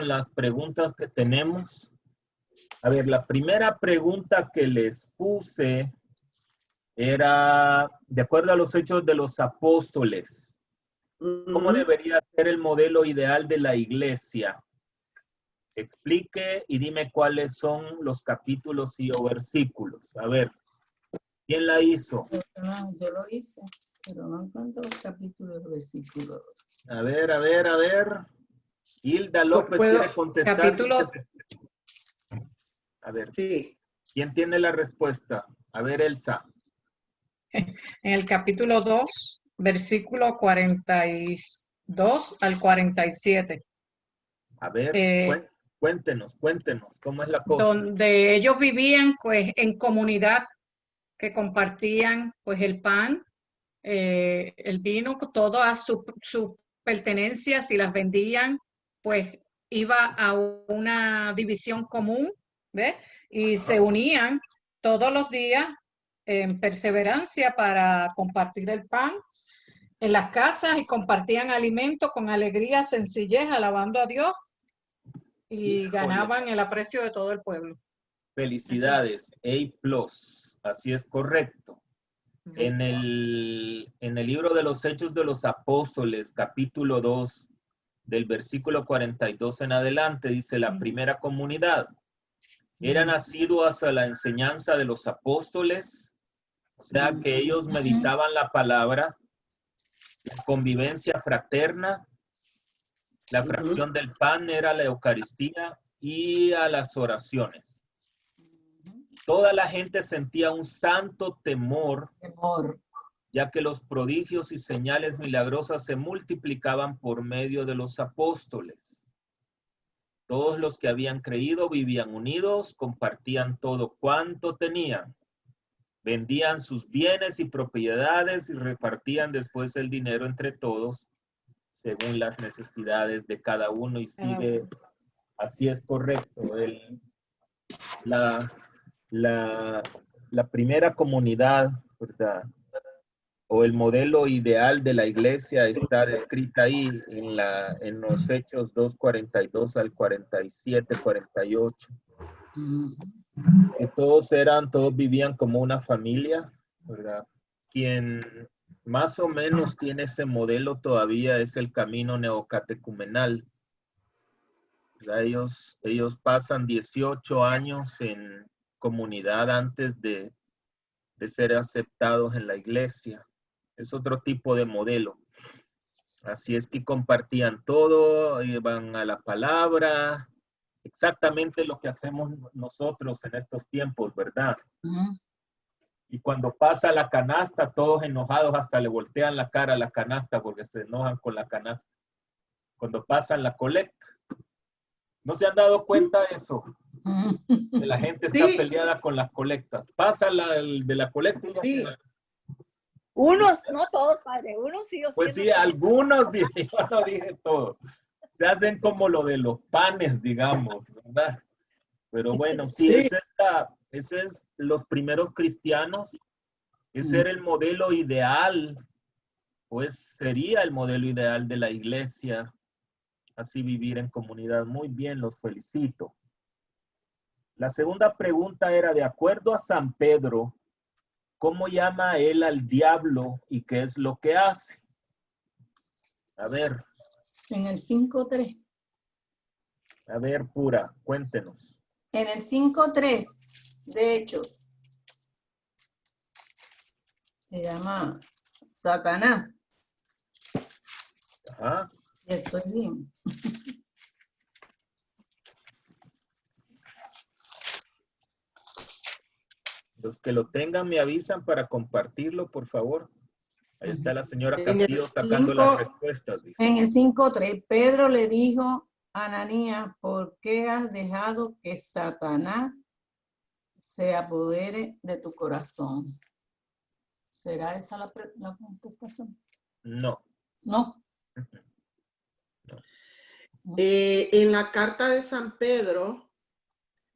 con las preguntas que tenemos. A ver, la primera pregunta que les puse era, de acuerdo a los Hechos de los Apóstoles, ¿cómo debería ser el modelo ideal de la iglesia? Explique y dime cuáles son los capítulos y o versículos. A ver, ¿quién la hizo? Yo lo hice, pero no encuentro los capítulos y versículos. A ver, a ver, a ver. Hilda López quiere contestar. Capítulo. A ver, Sí. ¿quién tiene la respuesta? A ver, Elsa. En el capítulo 2, versículo 42 al 47. A ver, cuéntenos, ¿cómo es la cosa? Donde ellos vivían pues en comunidad, que compartían pues el pan, el vino, todas sus pertenencias, y las vendían, pues iba a una división común, ¿ves? Y se unían todos los días en perseverancia para compartir el pan en las casas, y compartían alimento con alegría, sencillez, alabando a Dios, y ganaban el aprecio de todo el pueblo. Felicidades, A+, así es correcto. En el libro de los Hechos de los Apóstoles, capítulo 2, del versículo 42 en adelante, dice: la primera comunidad eran asiduos a la enseñanza de los apóstoles, o sea que ellos meditaban la palabra, la convivencia fraterna, la fracción del pan era la Eucaristía y a las oraciones. Toda la gente sentía un santo temor, ya que los prodigios y señales milagrosas se multiplicaban por medio de los apóstoles. Todos los que habían creído vivían unidos, compartían todo cuanto tenían, vendían sus bienes y propiedades y repartían después el dinero entre todos, según las necesidades de cada uno. Y sigue, así es correcto. La primera comunidad, ¿verdad? O el modelo ideal de la iglesia está descrita ahí en los Hechos 2:42 al 47, 48. Que todos vivían como una familia, ¿verdad? Quien más o menos tiene ese modelo todavía es el camino neocatecumenal. ¿Verdad? Ellos pasan 18 años en comunidad antes de ser aceptados en la iglesia. Es otro tipo de modelo. Así es que compartían todo, iban a la palabra, exactamente lo que hacemos nosotros en estos tiempos, ¿verdad? Y cuando pasa la canasta, todos enojados, hasta le voltean la cara a la canasta porque se enojan con la canasta. Cuando pasan la colecta. ¿No se han dado cuenta de eso? Que la gente está peleada con las colectas. Pasa de la colecta y ya. Unos, no todos, padre, unos sí. Pues sí, algunos, yo no dije todo. Se hacen como lo de los panes, digamos, ¿verdad? Pero bueno, sí, ese es los primeros cristianos. Ese era el modelo ideal, pues sería el modelo ideal de la iglesia. Así vivir en comunidad. Muy bien, los felicito. La segunda pregunta era, de acuerdo a San Pedro, ¿cómo llama él al diablo y qué es lo que hace? A ver. En el 5:3. A ver, Pura, cuéntenos. En el 5:3, de hecho, se llama Satanás. Ajá. Y estoy bien. Los que lo tengan me avisan para compartirlo, por favor. Ahí está la señora Castillo sacando las respuestas. Dice. En el 5:3, Pedro le dijo a Ananías: ¿por qué has dejado que Satanás se apodere de tu corazón? ¿Será esa la contestación? No. No. En la carta de San Pedro,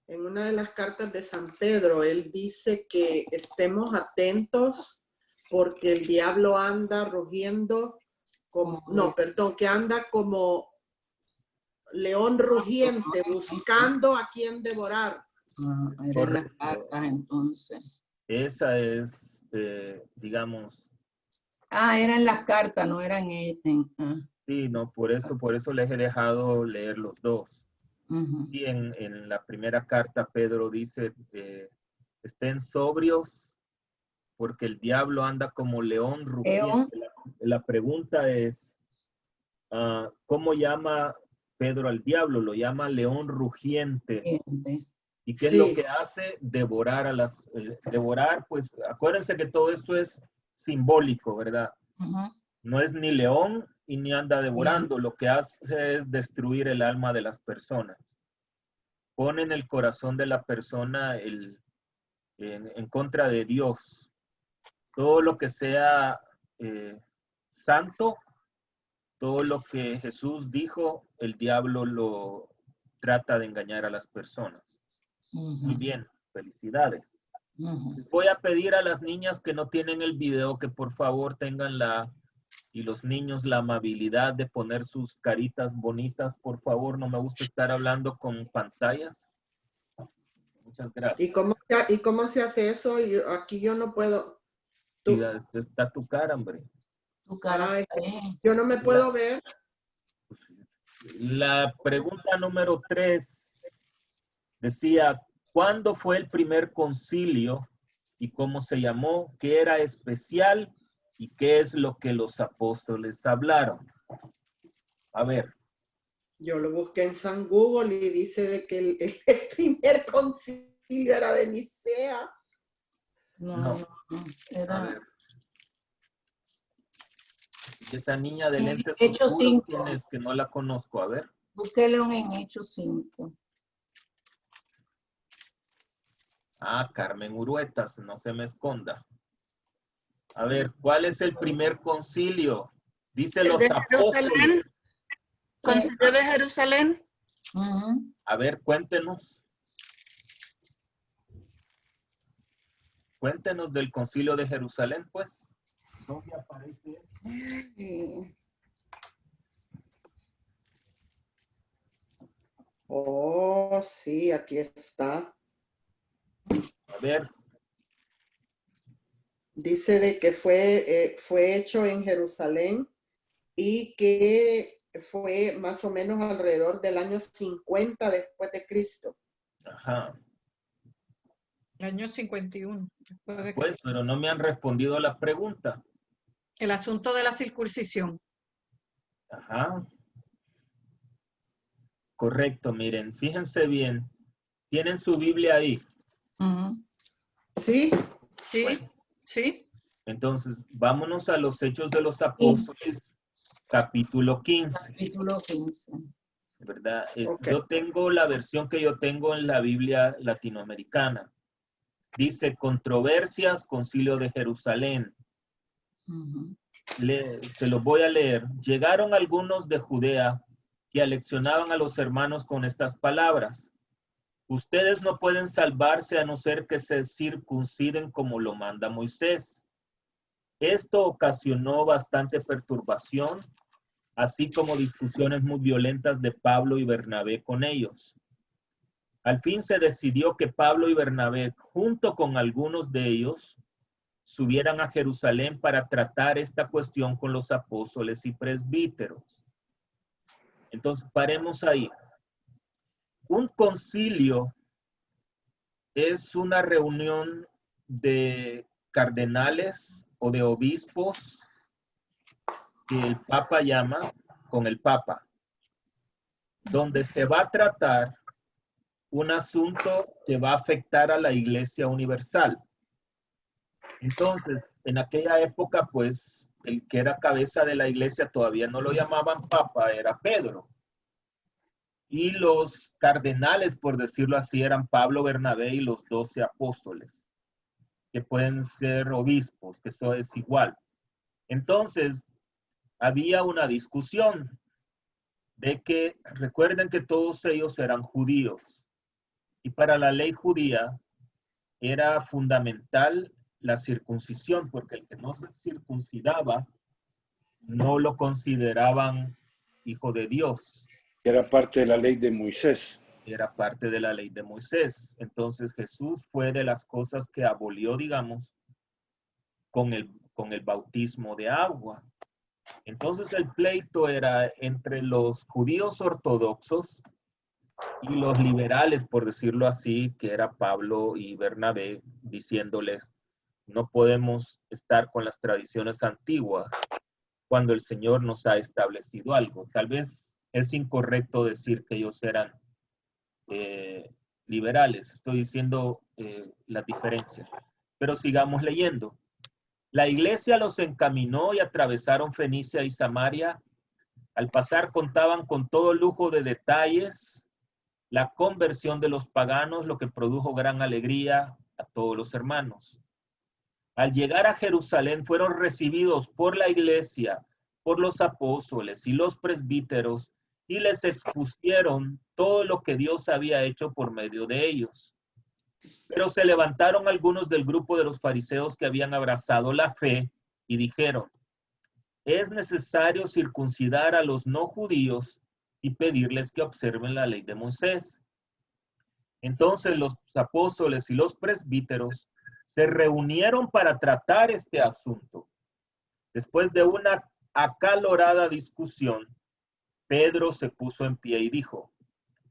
en una de las cartas de San Pedro, él dice que estemos atentos porque el diablo anda rugiendo como, que anda como león rugiente, buscando a quien devorar. Eran las cartas entonces. Esa es, digamos, Eran las cartas, no eran sí, no, por eso les he dejado leer los dos. ujú. Y en la primera carta Pedro dice, estén sobrios porque el diablo anda como león rugiente. La pregunta es, ¿cómo llama Pedro al diablo? Lo llama león rugiente. Gente. ¿Y qué es lo Sí. que hace? Devorar devorar, pues acuérdense que todo esto es simbólico, ¿verdad? Ujú. No es ni león y ni anda devorando. Lo que hace es destruir el alma de las personas. Pone en el corazón de la persona en contra de Dios. Todo lo que sea santo, todo lo que Jesús dijo, el diablo lo trata de engañar a las personas. Ujú. Muy bien, felicidades. Ujú. Les voy a pedir a las niñas que no tienen el video que por favor tengan y los niños la amabilidad de poner sus caritas bonitas, por favor. No me gusta estar hablando con pantallas. Muchas gracias. ¿Y cómo se hace eso? Aquí yo no puedo. Sí, está tu cara, hombre. Tu cara Ay, está ahí. yo no me puedo ver. La pregunta número 3 decía, ¿cuándo fue el primer concilio y cómo se llamó? ¿Qué era especial y qué es lo que los apóstoles hablaron? A ver. Yo lo busqué en San Google y dice de que el primer concilio era de Nicea. No. Era A ver. Esa niña de lentes Hechos oscuros, 5. ¿quién es? Que no la conozco. A ver. Búsquele en Hechos 5. Carmen Uruetas, no se me esconda. A ver, ¿cuál es el primer concilio? Dice El los de apóstoles. Jerusalén. Concilio de Jerusalén. Ujú. A ver, cuéntenos. Cuéntenos del concilio de Jerusalén, pues. ¿Dónde aparece? Oh, sí, aquí está. A ver. Dice de que fue hecho en Jerusalén y que fue más o menos alrededor del año 50 después de Cristo. Ajá. El año 51. Después de Pues, pero no me han respondido a la pregunta. el asunto de la circuncisión. Ajá. Correcto, miren, fíjense bien. ¿Tienen su Biblia ahí? Ujú. Sí, Sí, Bueno. sí. Entonces, vámonos a los Hechos de los Apóstoles, capítulo 15. Capítulo 15. ¿Verdad? Ok. Yo tengo la versión que yo tengo en la Biblia latinoamericana. Dice, controversias, concilio de Jerusalén. Ujú. Se los voy a leer. Llegaron algunos de Judea que aleccionaban a los hermanos con estas palabras. Ustedes no pueden salvarse a no ser que se circunciden como lo manda Moisés. Esto ocasionó bastante perturbación, así como discusiones muy violentas de Pablo y Bernabé con ellos. Al fin se decidió que Pablo y Bernabé, junto con algunos de ellos, subieran a Jerusalén para tratar esta cuestión con los apóstoles y presbíteros. Entonces, paremos ahí. Un concilio es una reunión de cardenales o de obispos que el Papa llama con el Papa, donde se va a tratar un asunto que va a afectar a la Iglesia Universal. Entonces, en aquella época, pues, el que era cabeza de la Iglesia todavía no lo llamaban Papa, era Pedro. Y los cardenales, por decirlo así, eran Pablo, Bernabé y los 12 apóstoles, que pueden ser obispos, que eso es igual. Entonces, había una discusión de que, recuerden que todos ellos eran judíos. Y para la ley judía era fundamental la circuncisión, porque el que no se circuncidaba no lo consideraban hijo de Dios. Era parte de la ley de Moisés. Era parte de la ley de Moisés. Entonces Jesús fue de las cosas que abolió, digamos, con el bautismo de agua. Entonces el pleito era entre los judíos ortodoxos y los liberales, por decirlo así, que era Pablo y Bernabé, diciéndoles, no podemos estar con las tradiciones antiguas cuando el Señor nos ha establecido algo. Tal vez es incorrecto decir que ellos eran liberales. Estoy diciendo las diferencias. Pero sigamos leyendo. La iglesia los encaminó y atravesaron Fenicia y Samaria. Al pasar contaban con todo lujo de detalles la conversión de los paganos, lo que produjo gran alegría a todos los hermanos. Al llegar a Jerusalén fueron recibidos por la iglesia, por los apóstoles y los presbíteros, y les expusieron todo lo que Dios había hecho por medio de ellos. Pero se levantaron algunos del grupo de los fariseos que habían abrazado la fe y dijeron, es necesario circuncidar a los no judíos y pedirles que observen la ley de Moisés. Entonces los apóstoles y los presbíteros se reunieron para tratar este asunto. Después de una acalorada discusión, Pedro se puso en pie y dijo,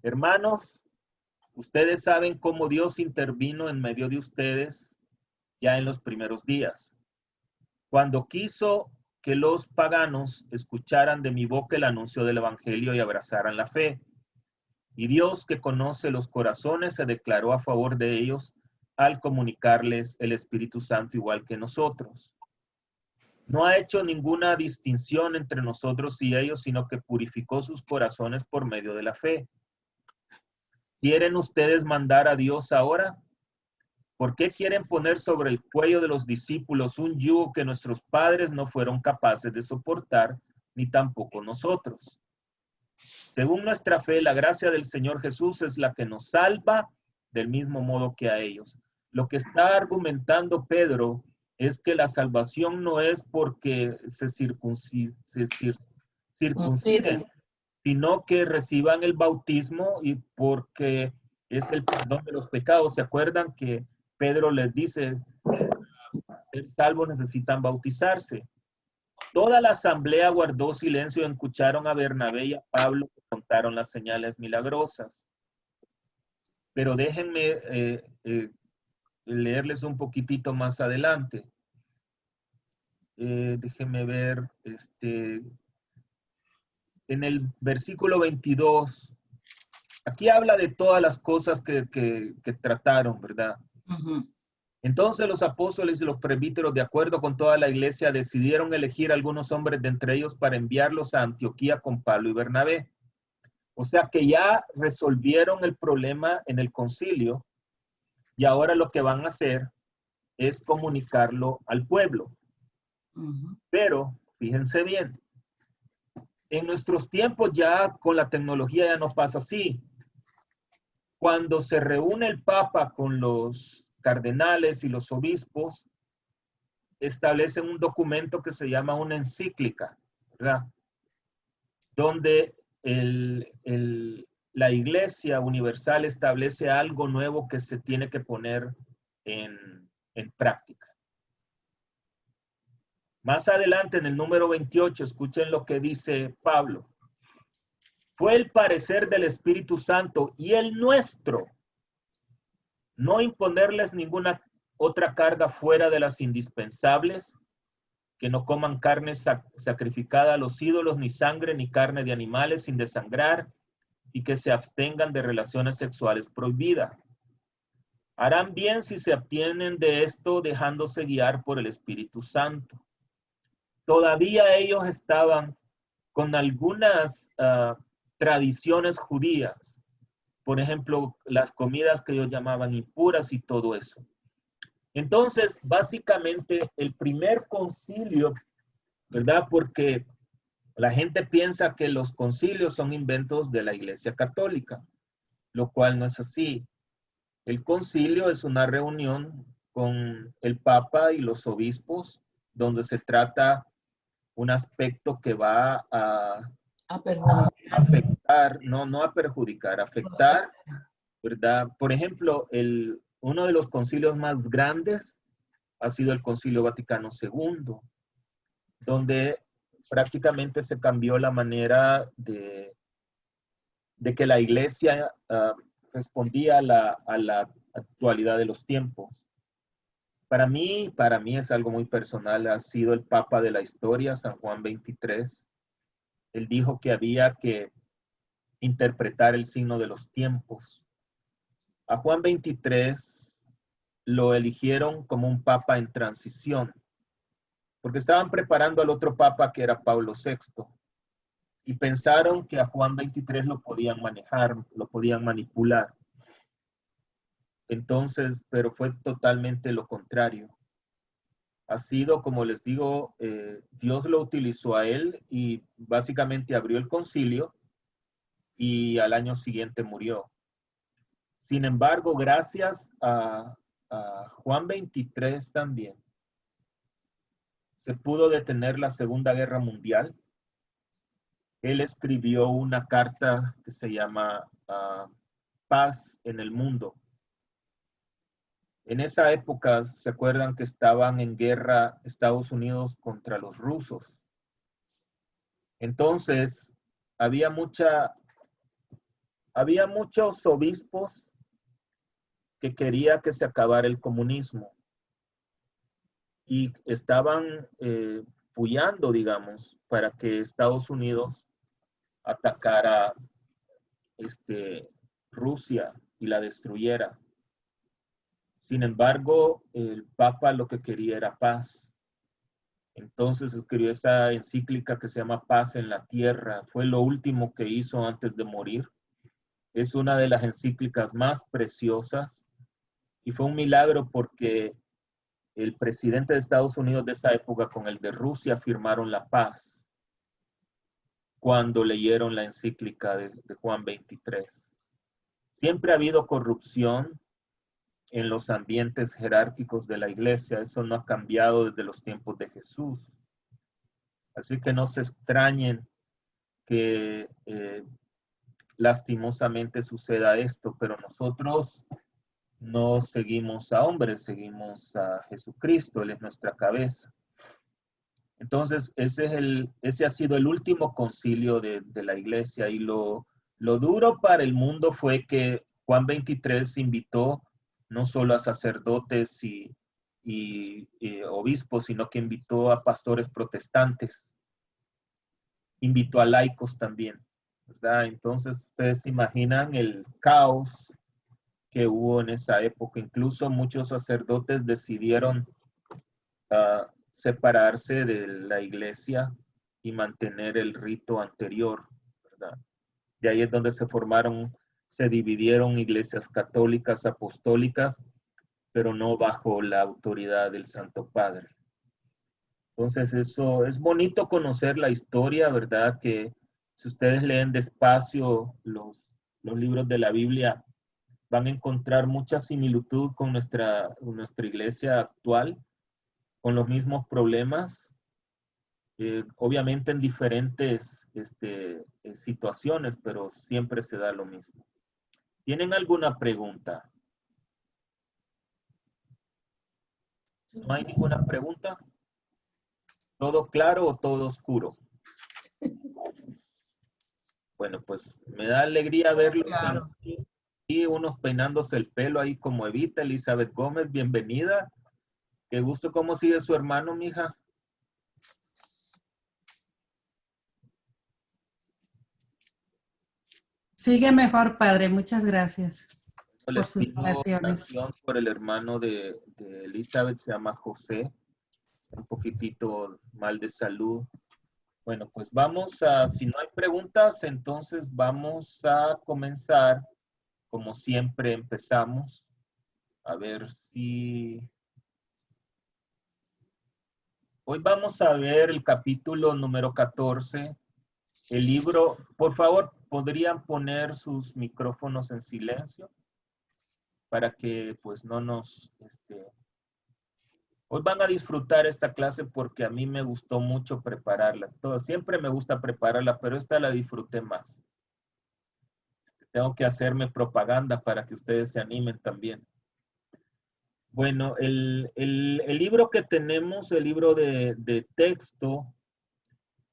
hermanos, ustedes saben cómo Dios intervino en medio de ustedes ya en los primeros días, cuando quiso que los paganos escucharan de mi boca el anuncio del evangelio y abrazaran la fe. Y Dios, que conoce los corazones, se declaró a favor de ellos al comunicarles el Espíritu Santo igual que nosotros. No ha hecho ninguna distinción entre nosotros y ellos, sino que purificó sus corazones por medio de la fe. ¿Quieren ustedes mandar a Dios ahora? ¿Por qué quieren poner sobre el cuello de los discípulos un yugo que nuestros padres no fueron capaces de soportar, ni tampoco nosotros? Según nuestra fe, la gracia del Señor Jesús es la que nos salva del mismo modo que a ellos. Lo que está argumentando Pedro es que la salvación no es porque se circunciden, sino que reciban el bautismo y porque es el perdón de los pecados. ¿Se acuerdan que Pedro les dice, para ser salvos necesitan bautizarse? Toda la asamblea guardó silencio y escucharon a Bernabé y a Pablo que contaron las señales milagrosas. Pero déjenme leerles un poquitito más adelante. Déjenme ver, en el versículo 22, aquí habla de todas las cosas que trataron, ¿verdad? Ujú. Entonces los apóstoles y los presbíteros, de acuerdo con toda la iglesia, decidieron elegir a algunos hombres de entre ellos para enviarlos a Antioquía con Pablo y Bernabé. O sea que ya resolvieron el problema en el concilio y ahora lo que van a hacer es comunicarlo al pueblo. Ujú. Pero, fíjense bien, en nuestros tiempos ya con la tecnología ya no pasa así. Cuando se reúne el Papa con los cardenales y los obispos, establecen un documento que se llama una encíclica, ¿verdad? Donde la Iglesia Universal establece algo nuevo que se tiene que poner en práctica. Más adelante, en el número 28, escuchen lo que dice Pablo. Fue el parecer del Espíritu Santo y el nuestro no imponerles ninguna otra carga fuera de las indispensables, que no coman carne sacrificada a los ídolos, ni sangre, ni carne de animales sin desangrar, y que se abstengan de relaciones sexuales prohibidas. Harán bien si se abstienen de esto, dejándose guiar por el Espíritu Santo. Todavía ellos estaban con algunas tradiciones judías, por ejemplo, las comidas que ellos llamaban impuras y todo eso. Entonces, básicamente, el primer concilio, ¿verdad? Porque la gente piensa que los concilios son inventos de la Iglesia Católica, lo cual no es así. El concilio es una reunión con el Papa y los obispos, donde se trata un aspecto que va a A perjudicar. afectar, no a perjudicar, afectar, ¿verdad? Por ejemplo, uno de los concilios más grandes ha sido el Concilio Vaticano II, donde prácticamente se cambió la manera de que la iglesia respondía a la actualidad de los tiempos. Para mí es algo muy personal, ha sido el Papa de la historia, San Juan XXIII. Él dijo que había que interpretar el signo de los tiempos. A Juan XXIII lo eligieron como un papa en transición, porque estaban preparando al otro papa que era Pablo VI, y pensaron que a Juan XXIII lo podían manejar, lo podían manipular. Entonces, pero fue totalmente lo contrario. Ha sido, como les digo, Dios lo utilizó a él y básicamente abrió el concilio y al año siguiente murió. Sin embargo, gracias a Juan XXIII también, se pudo detener la Segunda Guerra Mundial. Él escribió una carta que se llama Paz en el Mundo. En esa época, ¿se acuerdan que estaban en guerra Estados Unidos contra los rusos? Entonces, había muchos obispos que querían que se acabara el comunismo y estaban puyando, digamos, para que Estados Unidos atacara Rusia y la destruyera. Sin embargo, el Papa lo que quería era paz. Entonces escribió esa encíclica que se llama Paz en la Tierra. Fue lo último que hizo antes de morir. Es una de las encíclicas más preciosas y fue un milagro porque el presidente de Estados Unidos de esa época con el de Rusia firmaron la paz cuando leyeron la encíclica de Juan XXIII. Siempre ha habido corrupción en los ambientes jerárquicos de la iglesia. Eso no ha cambiado desde los tiempos de Jesús. Así que no se extrañen que lastimosamente suceda esto, pero nosotros no seguimos a hombres, seguimos a Jesucristo, Él es nuestra cabeza. Entonces, ese ha sido el último concilio de la iglesia y lo duro para el mundo fue que Juan XXIII invitó no solo a sacerdotes y obispos, sino que invitó a pastores protestantes. Invitó a laicos también, ¿verdad? Entonces, ustedes se imaginan el caos que hubo en esa época. Incluso muchos sacerdotes decidieron separarse de la iglesia y mantener el rito anterior, ¿verdad? De ahí es donde se dividieron iglesias católicas, apostólicas, pero no bajo la autoridad del Santo Padre. Entonces eso es bonito conocer la historia, ¿verdad? Que si ustedes leen despacio los libros de la Biblia, van a encontrar mucha similitud con nuestra iglesia actual, con los mismos problemas, obviamente en diferentes situaciones, pero siempre se da lo mismo. ¿Tienen alguna pregunta? ¿No hay ninguna pregunta? ¿Todo claro o todo oscuro? Bueno, pues me da alegría verlos Claro. y unos peinándose el pelo ahí como Evita. Elizabeth Gómez, bienvenida. Qué gusto. ¿Cómo sigue su hermano, mija? Sigue mejor, padre. Muchas gracias por Les sus pido oraciones. oración por el hermano de Elizabeth, se llama José. Está un poquitito mal de salud. Bueno, pues si no hay preguntas, entonces vamos a comenzar. Como siempre empezamos. A ver si... Hoy vamos a ver el capítulo número 14. El libro, por favor, ¿podrían poner sus micrófonos en silencio? Para que pues no nos Hoy van a disfrutar esta clase porque a mí me gustó mucho prepararla. Siempre me gusta prepararla, pero esta la disfruté más. Tengo que hacerme propaganda para que ustedes se animen también. Bueno, el libro que tenemos, el libro de texto,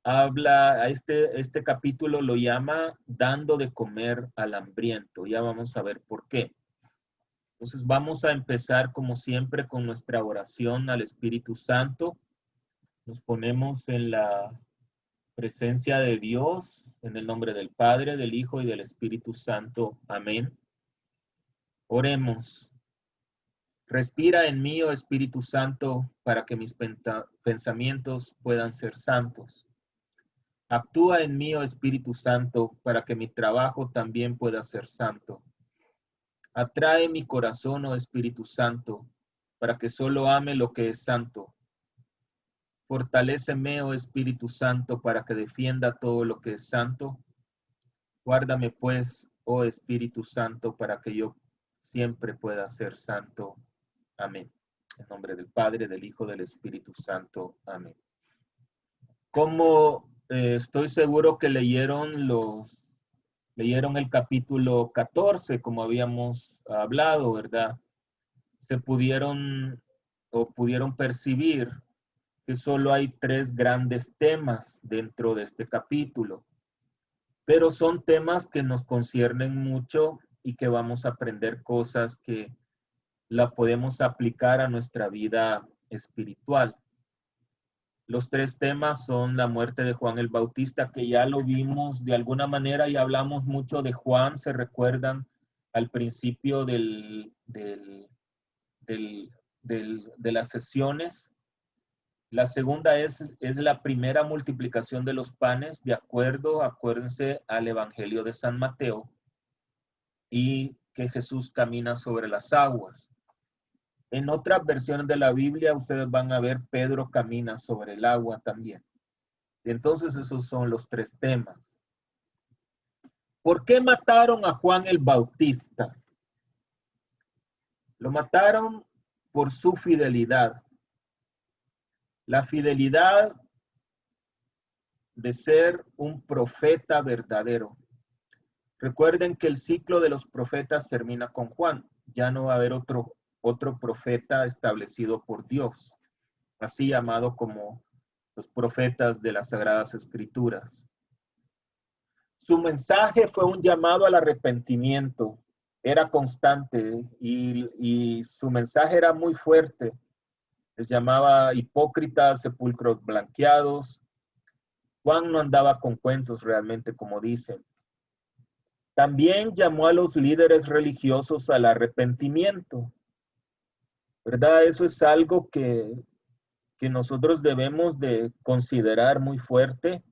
habla, a este capítulo lo llama Dando de comer al hambriento. Ya vamos a ver por qué. Entonces vamos a empezar como siempre con nuestra oración al Espíritu Santo. Nos ponemos en la presencia de Dios, en el nombre del Padre, del Hijo y del Espíritu Santo. Amén. Oremos. Respira en mí, oh Espíritu Santo, para que mis pensamientos puedan ser santos. Actúa en mí, oh Espíritu Santo, para que mi trabajo también pueda ser santo. Atrae mi corazón, oh Espíritu Santo, para que solo ame lo que es santo. Fortaléceme, oh Espíritu Santo, para que defienda todo lo que es santo. Guárdame, pues, oh Espíritu Santo, para que yo siempre pueda ser santo. Amén. En nombre del Padre, del Hijo, del Espíritu Santo. Amén. Como estoy seguro que leyeron el capítulo 14, como habíamos hablado, ¿verdad? Pudieron percibir que solo hay 3 grandes temas dentro de este capítulo, pero son temas que nos conciernen mucho y que vamos a aprender cosas que la podemos aplicar a nuestra vida espiritual. Los 3 temas son la muerte de Juan el Bautista, que ya lo vimos de alguna manera y hablamos mucho de Juan, se recuerdan al principio de las sesiones. La segunda es la primera multiplicación de los panes, acuérdense al Evangelio de San Mateo, y que Jesús camina sobre las aguas. En otras versiones de la Biblia, ustedes van a ver Pedro camina sobre el agua también. Entonces, esos son los 3 temas. ¿Por qué mataron a Juan el Bautista? Lo mataron por su fidelidad. La fidelidad de ser un profeta verdadero. Recuerden que el ciclo de los profetas termina con Juan. Ya no va a haber otro profeta establecido por Dios, así llamado como los profetas de las Sagradas Escrituras. Su mensaje fue un llamado al arrepentimiento, era constante y su mensaje era muy fuerte. Les llamaba hipócritas, sepulcros blanqueados. Juan no andaba con cuentos realmente, como dicen. También llamó a los líderes religiosos al arrepentimiento. ¿Verdad? Eso es algo que nosotros debemos de considerar muy fuerte.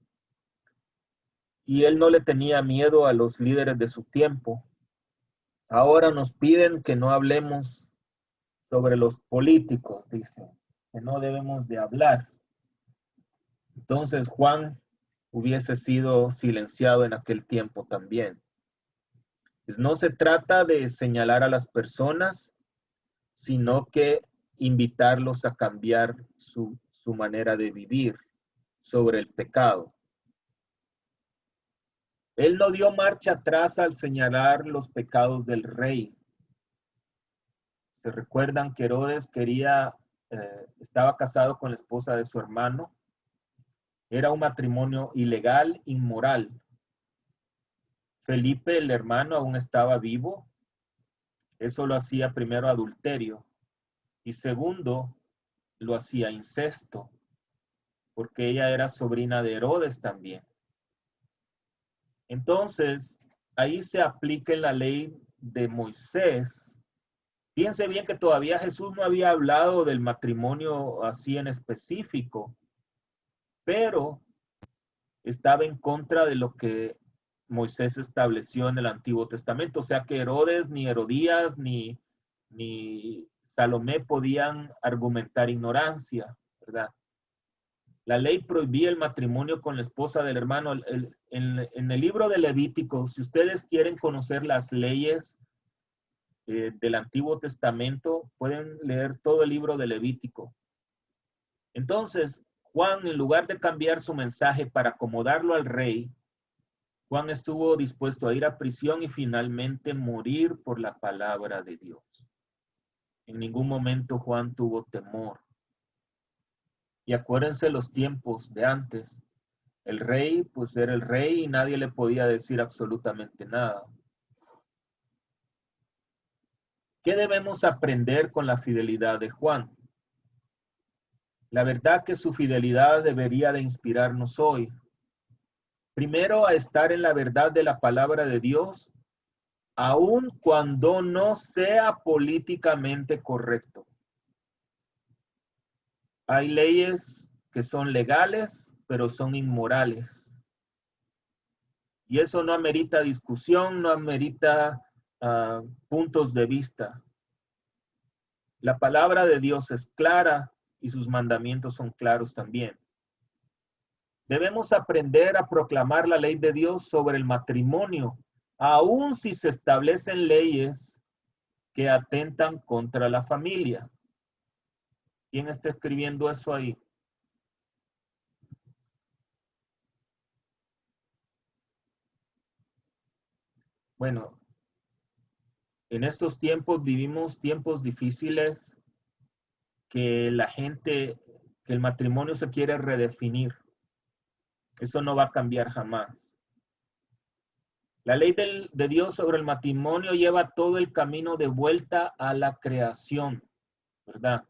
Y él no le tenía miedo a los líderes de su tiempo. Ahora nos piden que no hablemos sobre los políticos, dice, que no debemos de hablar. Entonces Juan hubiese sido silenciado en aquel tiempo también. Pues no se trata de señalar a las personas, sino que invitarlos a cambiar su manera de vivir sobre el pecado. Él no dio marcha atrás al señalar los pecados del rey. Se recuerdan que Herodes estaba casado con la esposa de su hermano. Era un matrimonio ilegal, inmoral. Felipe, el hermano, aún estaba vivo. Eso lo hacía primero adulterio. Y segundo, lo hacía incesto, porque ella era sobrina de Herodes también. Entonces, ahí se aplica la ley de Moisés. Fíjense bien que todavía Jesús no había hablado del matrimonio así en específico, pero estaba en contra de lo que Moisés estableció en el Antiguo Testamento. O sea que Herodes, ni Herodías, ni Salomé podían argumentar ignorancia, ¿verdad? La ley prohibía el matrimonio con la esposa del hermano. En el libro de Levítico, si ustedes quieren conocer las leyes del Antiguo Testamento, pueden leer todo el libro de Levítico. Entonces, Juan, en lugar de cambiar su mensaje para acomodarlo al rey, Juan estuvo dispuesto a ir a prisión y finalmente morir por la palabra de Dios. En ningún momento Juan tuvo temor. Y acuérdense los tiempos de antes. El rey, pues era el rey y nadie le podía decir absolutamente nada. ¿Qué debemos aprender con la fidelidad de Juan? La verdad que su fidelidad debería de inspirarnos hoy. Primero, a estar en la verdad de la palabra de Dios, aun cuando no sea políticamente correcto. Hay leyes que son legales, pero son inmorales. Y eso no amerita discusión, no amerita puntos de vista. La palabra de Dios es clara y sus mandamientos son claros también. Debemos aprender a proclamar la ley de Dios sobre el matrimonio, aun si se establecen leyes que atentan contra la familia. ¿Quién está escribiendo eso ahí? Bueno, en estos tiempos vivimos tiempos difíciles que que el matrimonio se quiere redefinir. Eso no va a cambiar jamás. La ley de Dios sobre el matrimonio lleva todo el camino de vuelta a la creación, ¿verdad?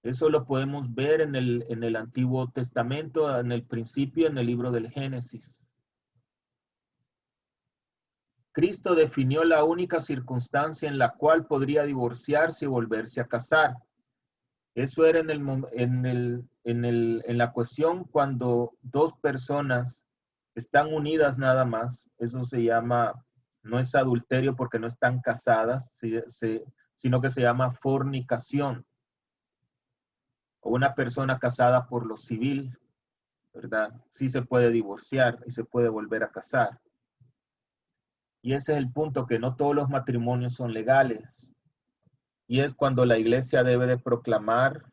Eso lo podemos ver en el Antiguo Testamento, en el principio, en el libro del Génesis. Cristo definió la única circunstancia en la cual podría divorciarse y volverse a casar. Eso era en la cuestión cuando dos personas están unidas nada más. Eso se llama, no es adulterio porque no están casadas, sino que se llama fornicación. O una persona casada por lo civil, ¿verdad? Sí se puede divorciar y se puede volver a casar. Y ese es el punto, que no todos los matrimonios son legales. Y es cuando la iglesia debe de proclamar: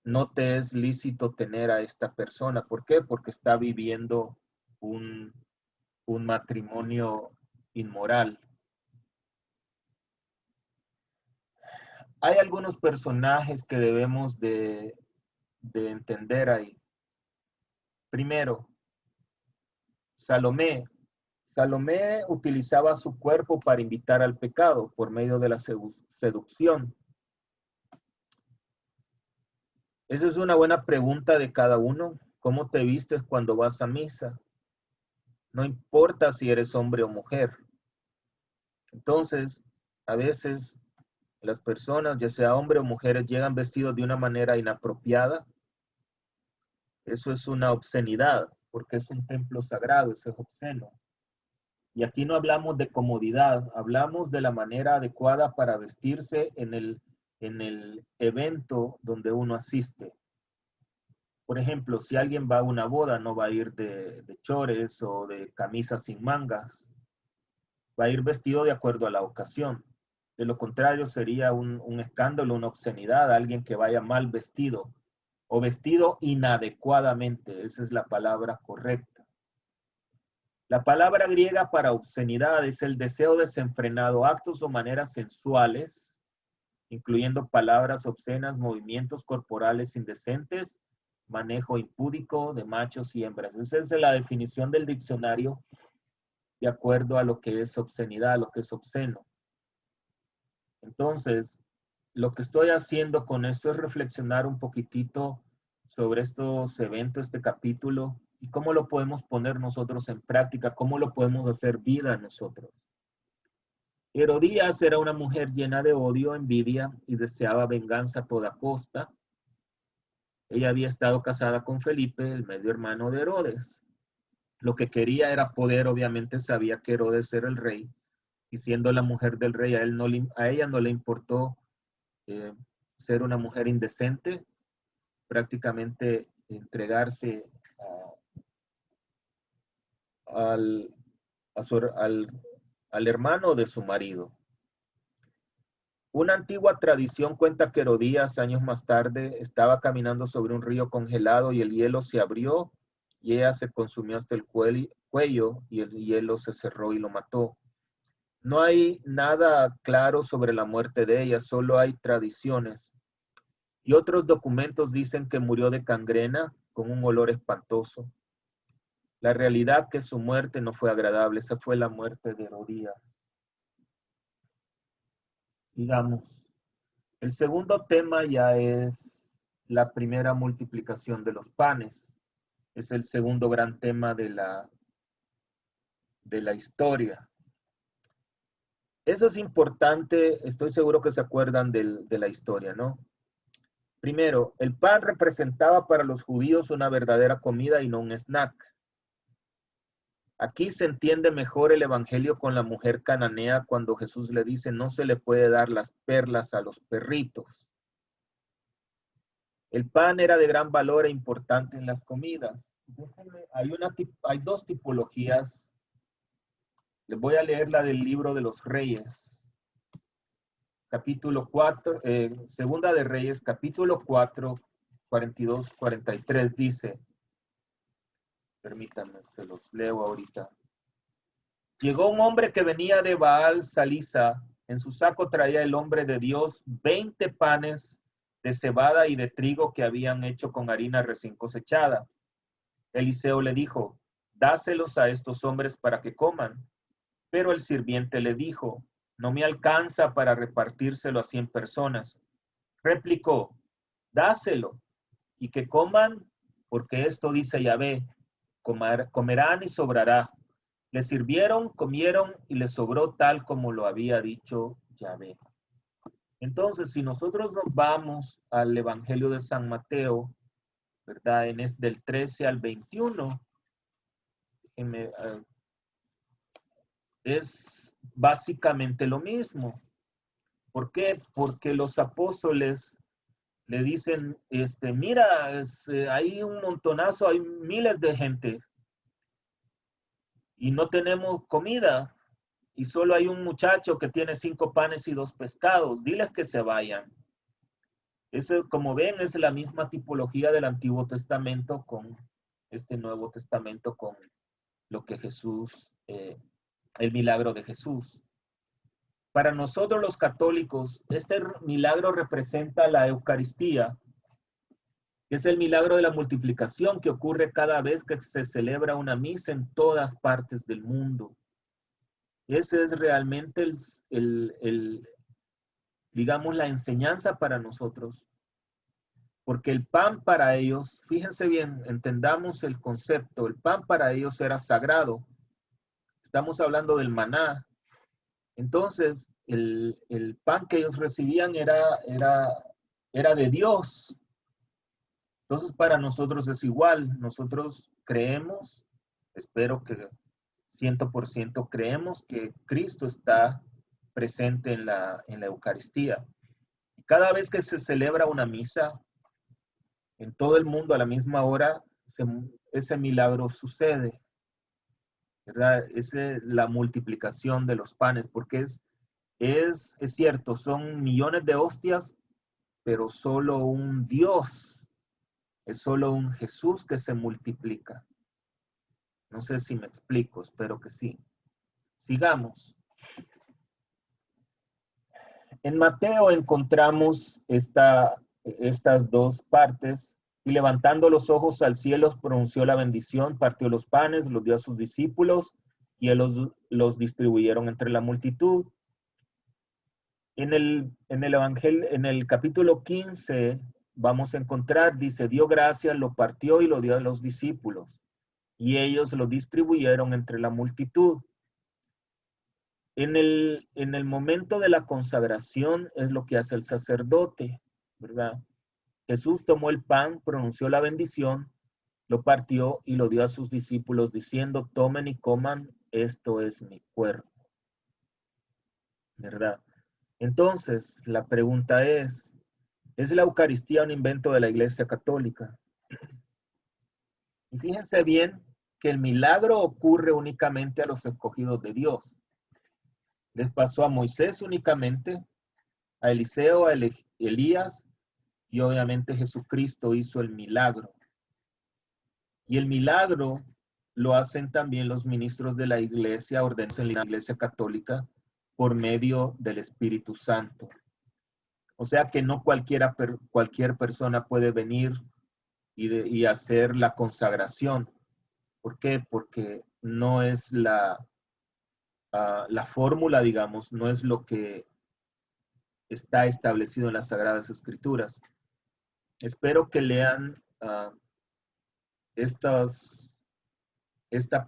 no te es lícito tener a esta persona. ¿Por qué? Porque está viviendo un matrimonio inmoral. Hay algunos personajes que debemos de entender ahí. Primero, Salomé. Salomé utilizaba su cuerpo para invitar al pecado por medio de la seducción. Esa es una buena pregunta de cada uno. ¿Cómo te vistes cuando vas a misa? No importa si eres hombre o mujer. Entonces, a veces las personas, ya sea hombres o mujeres, llegan vestidos de una manera inapropiada. Eso es una obscenidad, porque es un templo sagrado, eso es obsceno. Y aquí no hablamos de comodidad, hablamos de la manera adecuada para vestirse en el evento donde uno asiste. Por ejemplo, si alguien va a una boda, no va a ir de chores o de camisas sin mangas. Va a ir vestido de acuerdo a la ocasión. De lo contrario, sería un escándalo, una obscenidad, alguien que vaya mal vestido o vestido inadecuadamente. Esa es la palabra correcta. La palabra griega para obscenidad es el deseo desenfrenado, actos o maneras sensuales, incluyendo palabras obscenas, movimientos corporales indecentes, manejo impúdico de machos y hembras. Esa es la definición del diccionario de acuerdo a lo que es obscenidad, lo que es obsceno. Entonces, lo que estoy haciendo con esto es reflexionar un poquitito sobre estos eventos, este capítulo, y cómo lo podemos poner nosotros en práctica, cómo lo podemos hacer vida nosotros. Herodías era una mujer llena de odio, envidia y deseaba venganza a toda costa. Ella había estado casada con Felipe, el medio hermano de Herodes. Lo que quería era poder, obviamente sabía que Herodes era el rey, y siendo la mujer del rey, a ella no le importó ser una mujer indecente, prácticamente entregarse al hermano de su marido. Una antigua tradición cuenta que Herodías, años más tarde, estaba caminando sobre un río congelado y el hielo se abrió y ella se consumió hasta el cuello y el hielo se cerró y lo mató. No hay nada claro sobre la muerte de ella, solo hay tradiciones. Y otros documentos dicen que murió de gangrena con un olor espantoso. La realidad es que su muerte no fue agradable, esa fue la muerte de Herodías. Digamos. El segundo tema ya es la primera multiplicación de los panes. Es el segundo gran tema de la historia. Eso es importante, estoy seguro que se acuerdan de la historia, ¿no? Primero, el pan representaba para los judíos una verdadera comida y no un snack. Aquí se entiende mejor el evangelio con la mujer cananea cuando Jesús le dice, no se le puede dar las perlas a los perritos. El pan era de gran valor e importante en las comidas. Hay dos tipologías. Les voy a leer la del libro de los Reyes. Capítulo 4, Segunda de Reyes, capítulo 4, 42, 43 dice, permítanme, se los leo ahorita. Llegó un hombre que venía de Baal Salisa. En su saco traía el hombre de Dios 20 panes de cebada y de trigo que habían hecho con harina recién cosechada. Eliseo le dijo, dáselos a estos hombres para que coman. Pero el sirviente le dijo, no me alcanza para repartírselo a 100 personas. Replicó, dáselo y que coman, porque esto dice Yahvé, comerán y sobrará. Le sirvieron, comieron y les sobró tal como lo había dicho Yahvé. Entonces, si nosotros nos vamos al Evangelio de San Mateo, ¿verdad? Del 13 al 21, es básicamente lo mismo. ¿Por qué? Porque los apóstoles le dicen, mira, hay un montonazo, hay miles de gente y no tenemos comida y solo hay un muchacho que tiene 5 panes y 2 pescados. Diles que se vayan. Eso, como ven, es la misma tipología del Antiguo Testamento con este Nuevo Testamento, con lo que Jesús, el milagro de Jesús. Para nosotros los católicos, este milagro representa la Eucaristía, que es el milagro de la multiplicación que ocurre cada vez que se celebra una misa en todas partes del mundo. Ese es realmente digamos, la enseñanza para nosotros. Porque el pan para ellos, fíjense bien, entendamos el concepto, el pan para ellos era sagrado. Estamos hablando del maná. Entonces, el pan que ellos recibían era de Dios. Entonces, para nosotros es igual. Nosotros creemos, espero que 100% creemos que Cristo está presente en la Eucaristía. Y cada vez que se celebra una misa, en todo el mundo a la misma hora, ese milagro sucede. ¿Verdad? Es la multiplicación de los panes, porque es cierto, son millones de hostias, pero solo un Dios, es solo un Jesús que se multiplica. No sé si me explico, espero que sí. Sigamos. En Mateo encontramos estas dos partes. Y levantando los ojos al cielo, pronunció la bendición, partió los panes, los dio a sus discípulos y él los distribuyeron entre la multitud. En el Evangelio, en el capítulo 15, vamos a encontrar, dice, dio gracias, lo partió y lo dio a los discípulos. Y ellos lo distribuyeron entre la multitud. En el momento de la consagración es lo que hace el sacerdote, ¿verdad? Jesús tomó el pan, pronunció la bendición, lo partió y lo dio a sus discípulos diciendo, tomen y coman, esto es mi cuerpo. ¿Verdad? Entonces, la pregunta ¿es la Eucaristía un invento de la Iglesia Católica? Y fíjense bien que el milagro ocurre únicamente a los escogidos de Dios. Les pasó a Moisés únicamente, a Eliseo, a Elías, y obviamente Jesucristo hizo el milagro. Y el milagro lo hacen también los ministros de la iglesia, ordenados en la iglesia católica, por medio del Espíritu Santo. O sea que no cualquier persona puede venir y hacer la consagración. ¿Por qué? Porque no es la fórmula, digamos, no es lo que está establecido en las Sagradas Escrituras. Espero que lean esta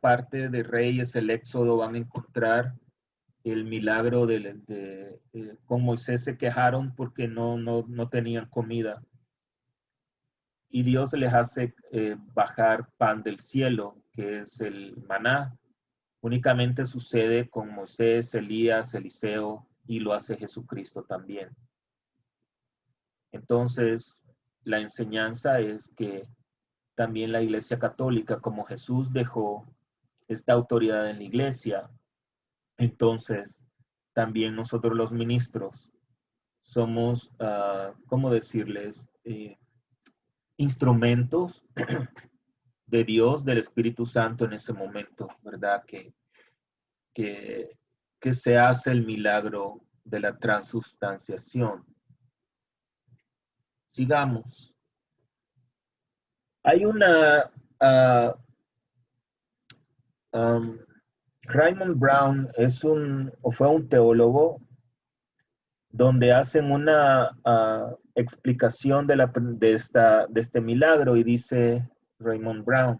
parte de Reyes, el Éxodo, van a encontrar el milagro con Moisés. Se quejaron porque no tenían comida. Y Dios les hace bajar pan del cielo, que es el maná. Únicamente sucede con Moisés, Elías, Eliseo, y lo hace Jesucristo también. Entonces, la enseñanza es que también la Iglesia Católica, como Jesús dejó esta autoridad en la Iglesia, entonces también nosotros los ministros somos, ¿cómo decirles? Instrumentos de Dios, del Espíritu Santo en ese momento, ¿verdad? Que se hace el milagro de la transustanciación. Sigamos. Hay Raymond Brown fue un teólogo donde hacen una explicación de este milagro, y dice Raymond Brown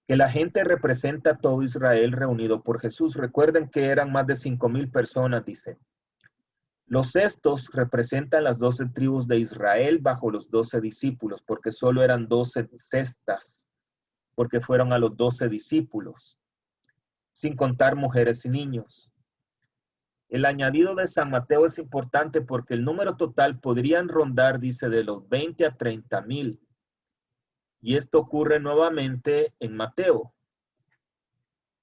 que la gente representa a todo Israel reunido por Jesús. Recuerden que eran más de 5,000 personas, dice. Los cestos representan las 12 tribus de Israel bajo los 12 discípulos, porque solo eran 12 cestas, porque fueron a los 12 discípulos, sin contar mujeres y niños. El añadido de San Mateo es importante porque el número total podrían rondar, dice, de los 20 a 30,000. Y esto ocurre nuevamente en Mateo.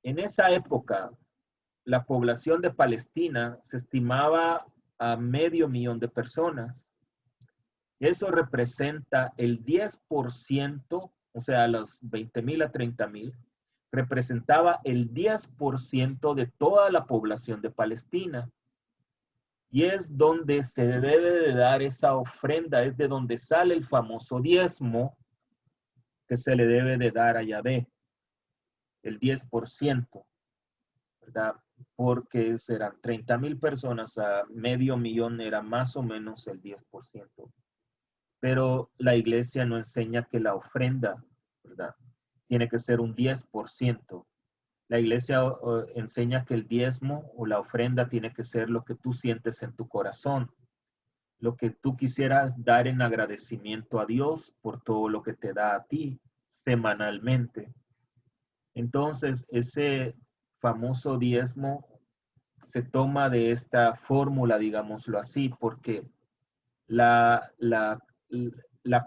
En esa época, la población de Palestina se estimaba a 500,000 de personas. Eso representa el 10%, o sea, los 20,000 a 30,000, representaba el 10% de toda la población de Palestina. Y es donde se debe de dar esa ofrenda, es de donde sale el famoso diezmo que se le debe de dar a Yahvé, el 10%, ¿verdad? Porque serán 30,000 personas, a 500,000 era más o menos el 10%. Pero la iglesia no enseña que la ofrenda, ¿verdad?, tiene que ser un 10%. La iglesia enseña que el diezmo o la ofrenda tiene que ser lo que tú sientes en tu corazón, lo que tú quisieras dar en agradecimiento a Dios por todo lo que te da a ti semanalmente. Entonces, ese famoso diezmo se toma de esta fórmula, digámoslo así, porque la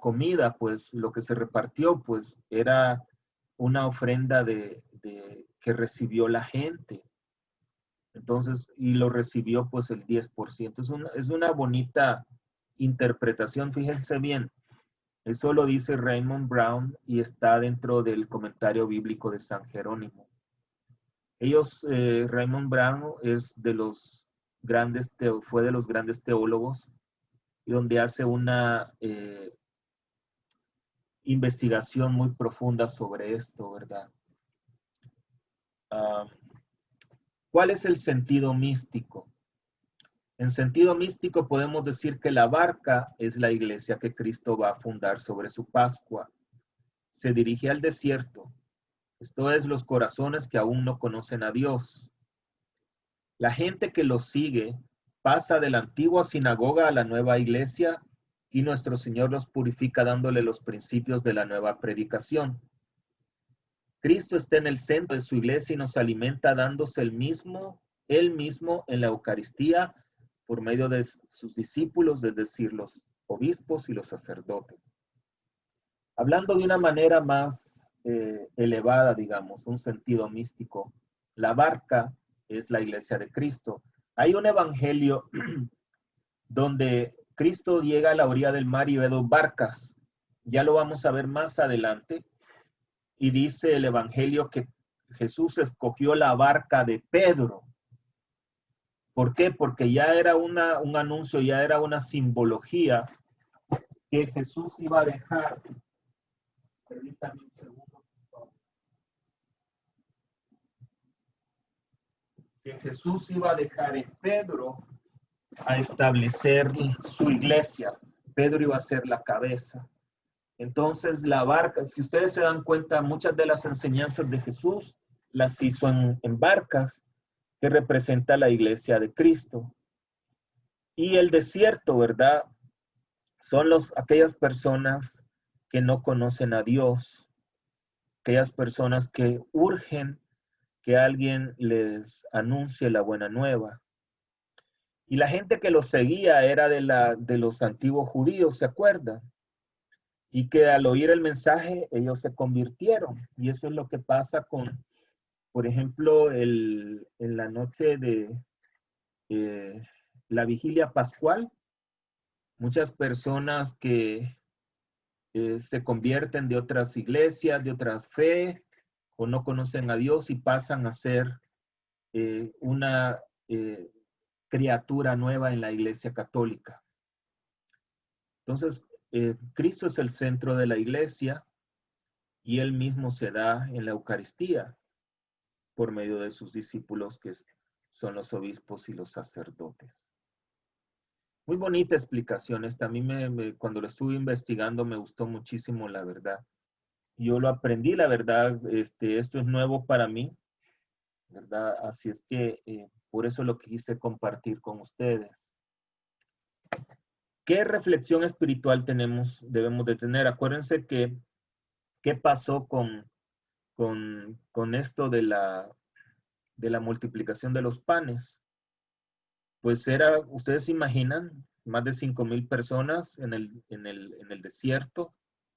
comida, pues, lo que se repartió, pues, era una ofrenda que recibió la gente. Entonces, y lo recibió, pues, el 10%. Es una bonita interpretación, fíjense bien. Eso lo dice Raymond Brown y está dentro del comentario bíblico de San Jerónimo. Raymond Brown es fue de los grandes teólogos, y donde hace una investigación muy profunda sobre esto, ¿verdad? ¿Cuál es el sentido místico? En sentido místico podemos decir que la barca es la iglesia que Cristo va a fundar sobre su Pascua. Se dirige al desierto, esto es, los corazones que aún no conocen a Dios. La gente que lo sigue pasa de la antigua sinagoga a la nueva iglesia, y nuestro Señor los purifica dándole los principios de la nueva predicación. Cristo está en el centro de su iglesia y nos alimenta dándose él mismo en la Eucaristía por medio de sus discípulos, es decir, los obispos y los sacerdotes. Hablando de una manera más elevada, digamos, un sentido místico, la barca es la iglesia de Cristo. Hay un evangelio donde Cristo llega a la orilla del mar y ve dos barcas. Ya lo vamos a ver más adelante. Y dice el Evangelio que Jesús escogió la barca de Pedro. ¿Por qué? Porque ya era un anuncio, ya era una simbología que Jesús iba a dejar. Permítame un segundo, por favor. Que Jesús iba a dejar en Pedro a establecer su iglesia. Pedro iba a ser la cabeza. Entonces la barca, si ustedes se dan cuenta, muchas de las enseñanzas de Jesús las hizo en barcas, que representa la iglesia de Cristo. Y el desierto, ¿verdad? Son aquellas personas que no conocen a Dios, aquellas personas que urgen que alguien les anuncie la buena nueva. Y la gente que los seguía era de los antiguos judíos, ¿se acuerdan? Y que al oír el mensaje, ellos se convirtieron. Y eso es lo que pasa con, por ejemplo, en la noche de la vigilia pascual, muchas personas que se convierten de otras iglesias, de otras fe, o no conocen a Dios y pasan a ser una criatura nueva en la iglesia católica. Entonces, Cristo es el centro de la iglesia y Él mismo se da en la Eucaristía por medio de sus discípulos, que son los obispos y los sacerdotes. Muy bonita explicación. Esta a mí cuando lo estuve investigando me gustó muchísimo, la verdad. Yo lo aprendí, la verdad. Esto es nuevo para mí, ¿verdad? Así es que por eso lo quise compartir con ustedes. ¿Qué reflexión espiritual debemos de tener? Acuérdense que ¿qué pasó con esto de la multiplicación de los panes? Pues ustedes se imaginan, más de 5,000 personas en el desierto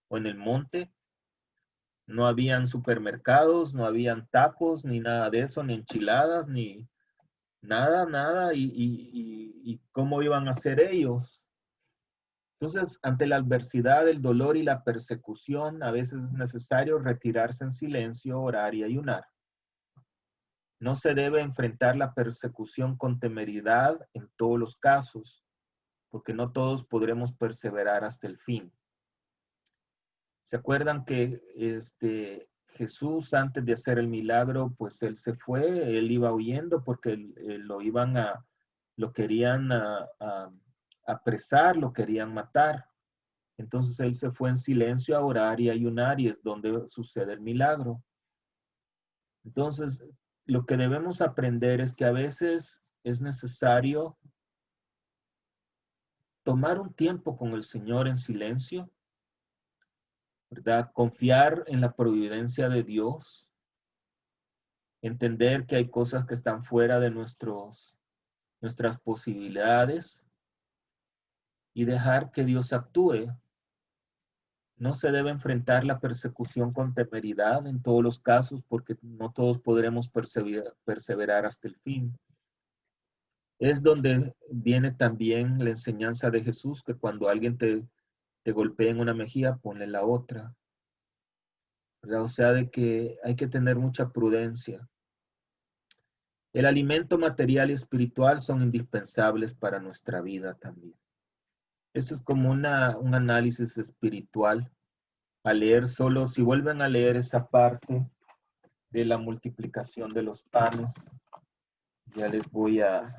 o en el monte. No habían supermercados, no habían tacos, ni nada de eso, ni enchiladas, ni nada. ¿Y cómo iban a hacer ellos? Entonces, ante la adversidad, el dolor y la persecución, a veces es necesario retirarse en silencio, orar y ayunar. No se debe enfrentar la persecución con temeridad en todos los casos, porque no todos podremos perseverar hasta el fin. ¿Se acuerdan que Jesús, antes de hacer el milagro, pues Él se fue, Él iba huyendo porque lo querían apresar, lo querían matar? Entonces Él se fue en silencio a orar y ayunar y es donde sucede el milagro. Entonces, lo que debemos aprender es que a veces es necesario tomar un tiempo con el Señor en silencio, ¿verdad? Confiar en la providencia de Dios, entender que hay cosas que están fuera de nuestras posibilidades y dejar que Dios actúe. No se debe enfrentar la persecución con temeridad en todos los casos porque no todos podremos perseverar hasta el fin. Es donde viene también la enseñanza de Jesús, que cuando alguien te golpea en una mejilla, ponle la otra. ¿Verdad? O sea, de que hay que tener mucha prudencia. El alimento material y espiritual son indispensables para nuestra vida también. Eso es como un análisis espiritual. A leer solo, si vuelven a leer esa parte de la multiplicación de los panes, ya les voy a,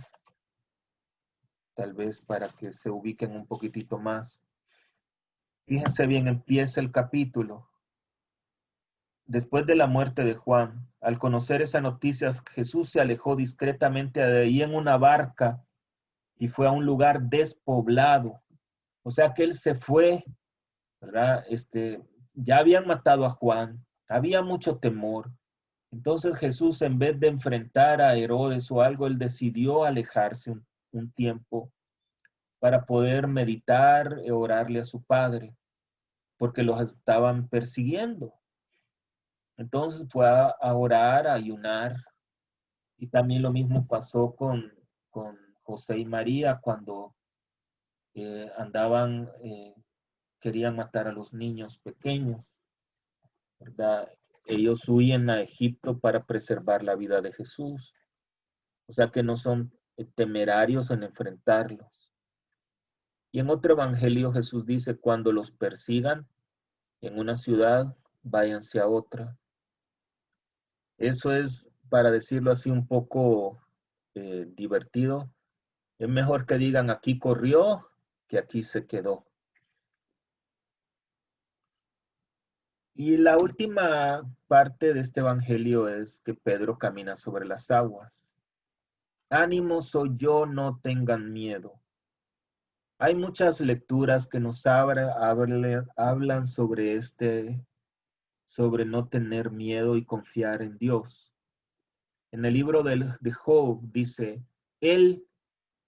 tal vez para que se ubiquen un poquitito más. Fíjense bien, empieza el capítulo. Después de la muerte de Juan, al conocer esa noticia, Jesús se alejó discretamente de ahí en una barca y fue a un lugar despoblado. O sea que él se fue, ¿verdad? Ya habían matado a Juan, había mucho temor. Entonces Jesús, en vez de enfrentar a Herodes o algo, él decidió alejarse un tiempo para poder meditar y orarle a su padre, porque los estaban persiguiendo. Entonces fue a orar, a ayunar, y también lo mismo pasó con José y María cuando querían matar a los niños pequeños, ¿verdad? Ellos huyen a Egipto para preservar la vida de Jesús. O sea que no son temerarios en enfrentarlos. Y en otro evangelio Jesús dice, cuando los persigan en una ciudad, váyanse a otra. Eso es, para decirlo así, un poco divertido. Es mejor que digan aquí corrió que aquí se quedó. Y la última parte de este evangelio es que Pedro camina sobre las aguas. Ánimo, soy yo, no tengan miedo. Hay muchas lecturas que nos hablan sobre sobre no tener miedo y confiar en Dios. En el libro de Job dice, Él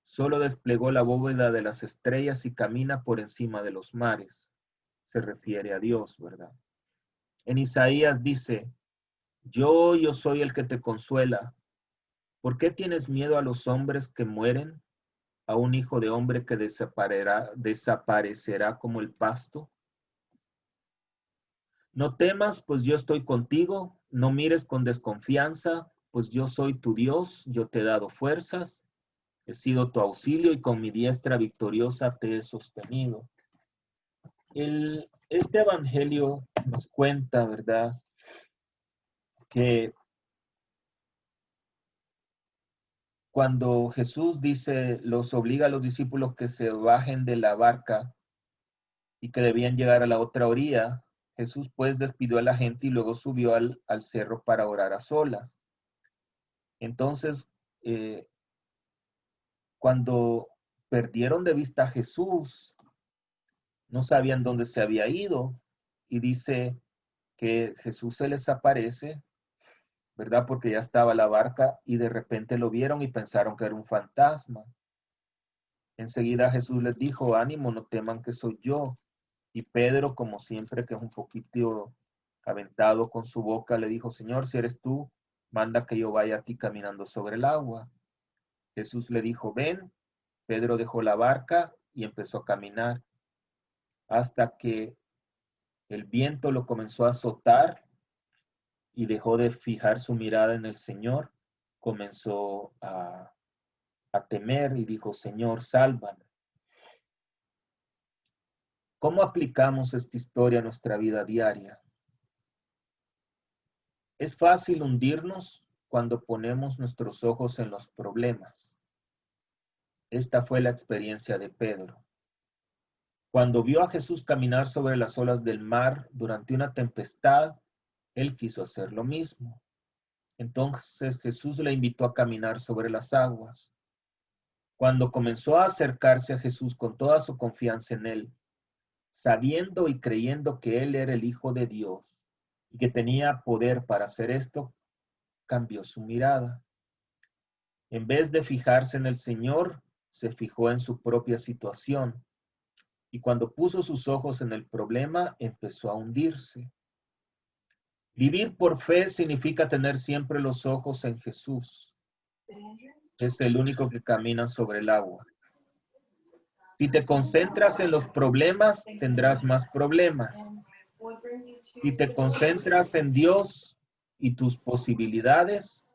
solo desplegó la bóveda de las estrellas y camina por encima de los mares. Se refiere a Dios, ¿verdad? En Isaías dice, yo soy el que te consuela. ¿Por qué tienes miedo a los hombres que mueren? ¿A un hijo de hombre que desaparecerá como el pasto? No temas, pues yo estoy contigo. No mires con desconfianza, pues yo soy tu Dios. Yo te he dado fuerzas. He sido tu auxilio y con mi diestra victoriosa te he sostenido. Este evangelio nos cuenta, ¿verdad?, que cuando Jesús dice, los obliga a los discípulos que se bajen de la barca y que debían llegar a la otra orilla, Jesús pues despidió a la gente y luego subió al cerro para orar a solas. Entonces, cuando perdieron de vista a Jesús, no sabían dónde se había ido, y dice que Jesús se les aparece, ¿verdad? Porque ya estaba la barca y de repente lo vieron y pensaron que era un fantasma. Enseguida Jesús les dijo, ánimo, no teman que soy yo. Y Pedro, como siempre, que es un poquito aventado con su boca, le dijo, Señor, si eres tú, manda que yo vaya aquí caminando sobre el agua. Jesús le dijo, ven. Pedro dejó la barca y empezó a caminar hasta que el viento lo comenzó a azotar y dejó de fijar su mirada en el Señor. Comenzó a temer y dijo, Señor, sálvame. ¿Cómo aplicamos esta historia a nuestra vida diaria? Es fácil hundirnos cuando ponemos nuestros ojos en los problemas. Esta fue la experiencia de Pedro. Cuando vio a Jesús caminar sobre las olas del mar durante una tempestad, él quiso hacer lo mismo. Entonces Jesús le invitó a caminar sobre las aguas. Cuando comenzó a acercarse a Jesús con toda su confianza en él, sabiendo y creyendo que él era el Hijo de Dios y que tenía poder para hacer esto, cambió su mirada. En vez de fijarse en el Señor, se fijó en su propia situación. Y cuando puso sus ojos en el problema, empezó a hundirse. Vivir por fe significa tener siempre los ojos en Jesús. Es el único que camina sobre el agua. Si te concentras en los problemas, tendrás más problemas. Si te concentras en Dios y tus posibilidades,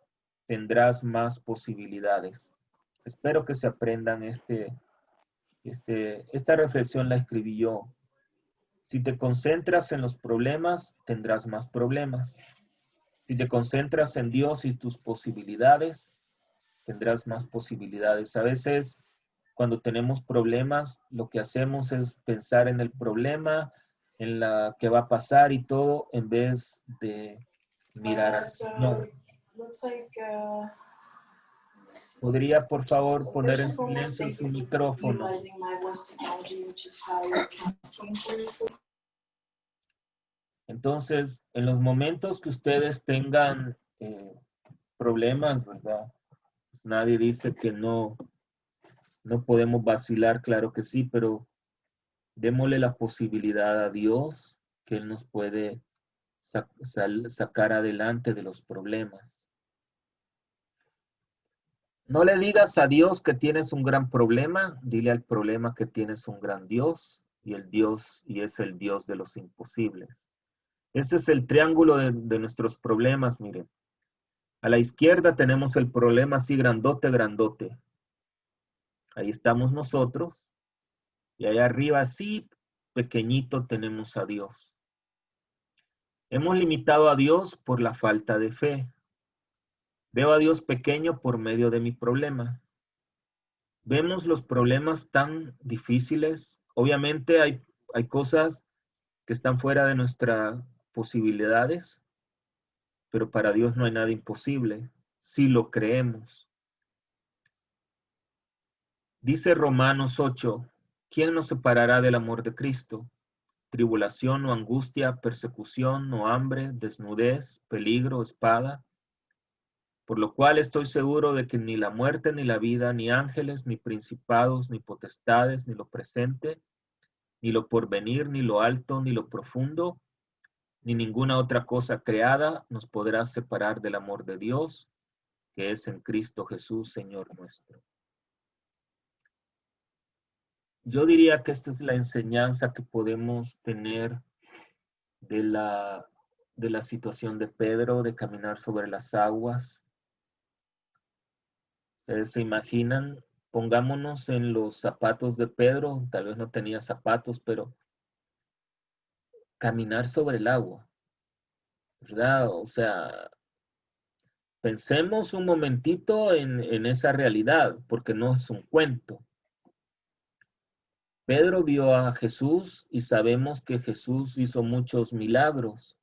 tendrás más posibilidades. Espero que se aprendan esta reflexión la escribí yo. Si te concentras en los problemas, tendrás más problemas. Si te concentras en Dios y tus posibilidades, tendrás más posibilidades. A veces, cuando tenemos problemas, lo que hacemos es pensar en el problema, en la que va a pasar y todo, en vez de mirar al Señor. ¿Podría, por favor, poner en silencio su micrófono? Entonces, en los momentos que ustedes tengan problemas, ¿verdad? Pues nadie dice que no podemos vacilar, claro que sí, pero démosle la posibilidad a Dios que Él nos puede sacar adelante de los problemas. No le digas a Dios que tienes un gran problema, dile al problema que tienes un gran Dios y es el Dios de los imposibles. Ese es el triángulo de nuestros problemas, miren. A la izquierda tenemos el problema así grandote, grandote. Ahí estamos nosotros. Y allá arriba así pequeñito tenemos a Dios. Hemos limitado a Dios por la falta de fe. Veo a Dios pequeño por medio de mi problema. Vemos los problemas tan difíciles. Obviamente hay cosas que están fuera de nuestras posibilidades, pero para Dios no hay nada imposible, si lo creemos. Dice Romanos 8, ¿quién nos separará del amor de Cristo? Tribulación o angustia, persecución o hambre, desnudez, peligro, espada. Por lo cual estoy seguro de que ni la muerte, ni la vida, ni ángeles, ni principados, ni potestades, ni lo presente, ni lo porvenir, ni lo alto, ni lo profundo, ni ninguna otra cosa creada nos podrá separar del amor de Dios, que es en Cristo Jesús, Señor nuestro. Yo diría que esta es la enseñanza que podemos tener de la situación de Pedro, de caminar sobre las aguas. Ustedes se imaginan, pongámonos en los zapatos de Pedro, tal vez no tenía zapatos, pero caminar sobre el agua, ¿verdad? O sea, pensemos un momentito en esa realidad, porque no es un cuento. Pedro vio a Jesús y sabemos que Jesús hizo muchos milagros,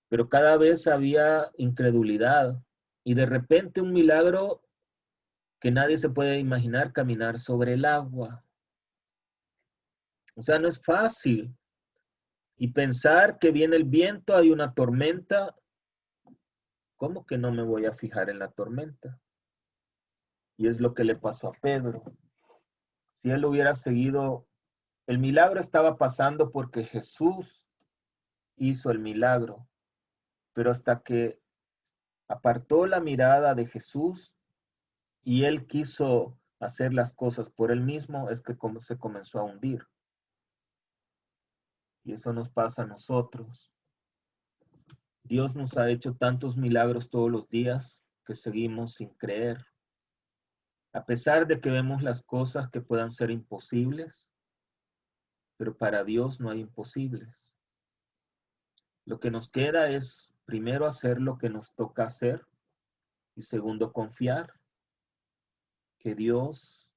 pero cada vez había incredulidad y de repente un milagro que nadie se puede imaginar, caminar sobre el agua. O sea, no es fácil. Y pensar que viene el viento, hay una tormenta, ¿cómo que no me voy a fijar en la tormenta? Y es lo que le pasó a Pedro. Si él hubiera seguido, el milagro estaba pasando porque Jesús hizo el milagro, pero hasta que apartó la mirada de Jesús y él quiso hacer las cosas por él mismo, es que se comenzó a hundir. Y eso nos pasa a nosotros. Dios nos ha hecho tantos milagros todos los días que seguimos sin creer. A pesar de que vemos las cosas que puedan ser imposibles, pero para Dios no hay imposibles. Lo que nos queda es, primero, hacer lo que nos toca hacer y segundo, confiar que Dios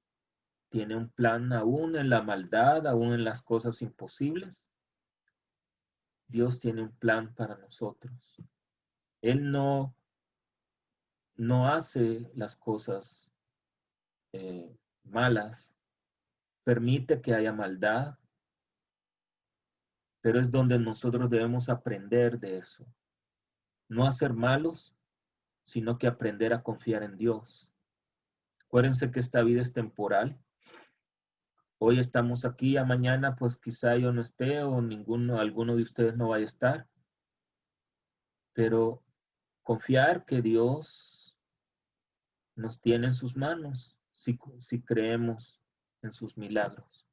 tiene un plan aún en la maldad, aún en las cosas imposibles. Dios tiene un plan para nosotros. Él no hace las cosas malas, permite que haya maldad, pero es donde nosotros debemos aprender de eso. No a ser malos, sino que aprender a confiar en Dios. Acuérdense que esta vida es temporal. Hoy estamos aquí, a mañana pues quizá yo no esté o alguno de ustedes no vaya a estar. Pero confiar que Dios nos tiene en sus manos si creemos en sus milagros.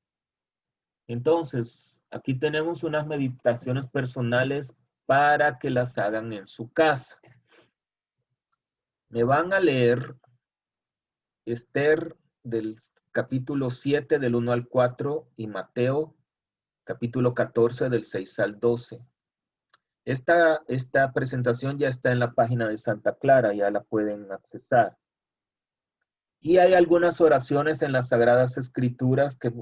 Entonces, aquí tenemos unas meditaciones personales para que las hagan en su casa. Me van a leer Esther del capítulo 7 del 1 al 4 y Mateo capítulo 14 del 6 al 12. Esta presentación ya está en la página de Santa Clara, ya la pueden accesar. Y hay algunas oraciones en las Sagradas Escrituras que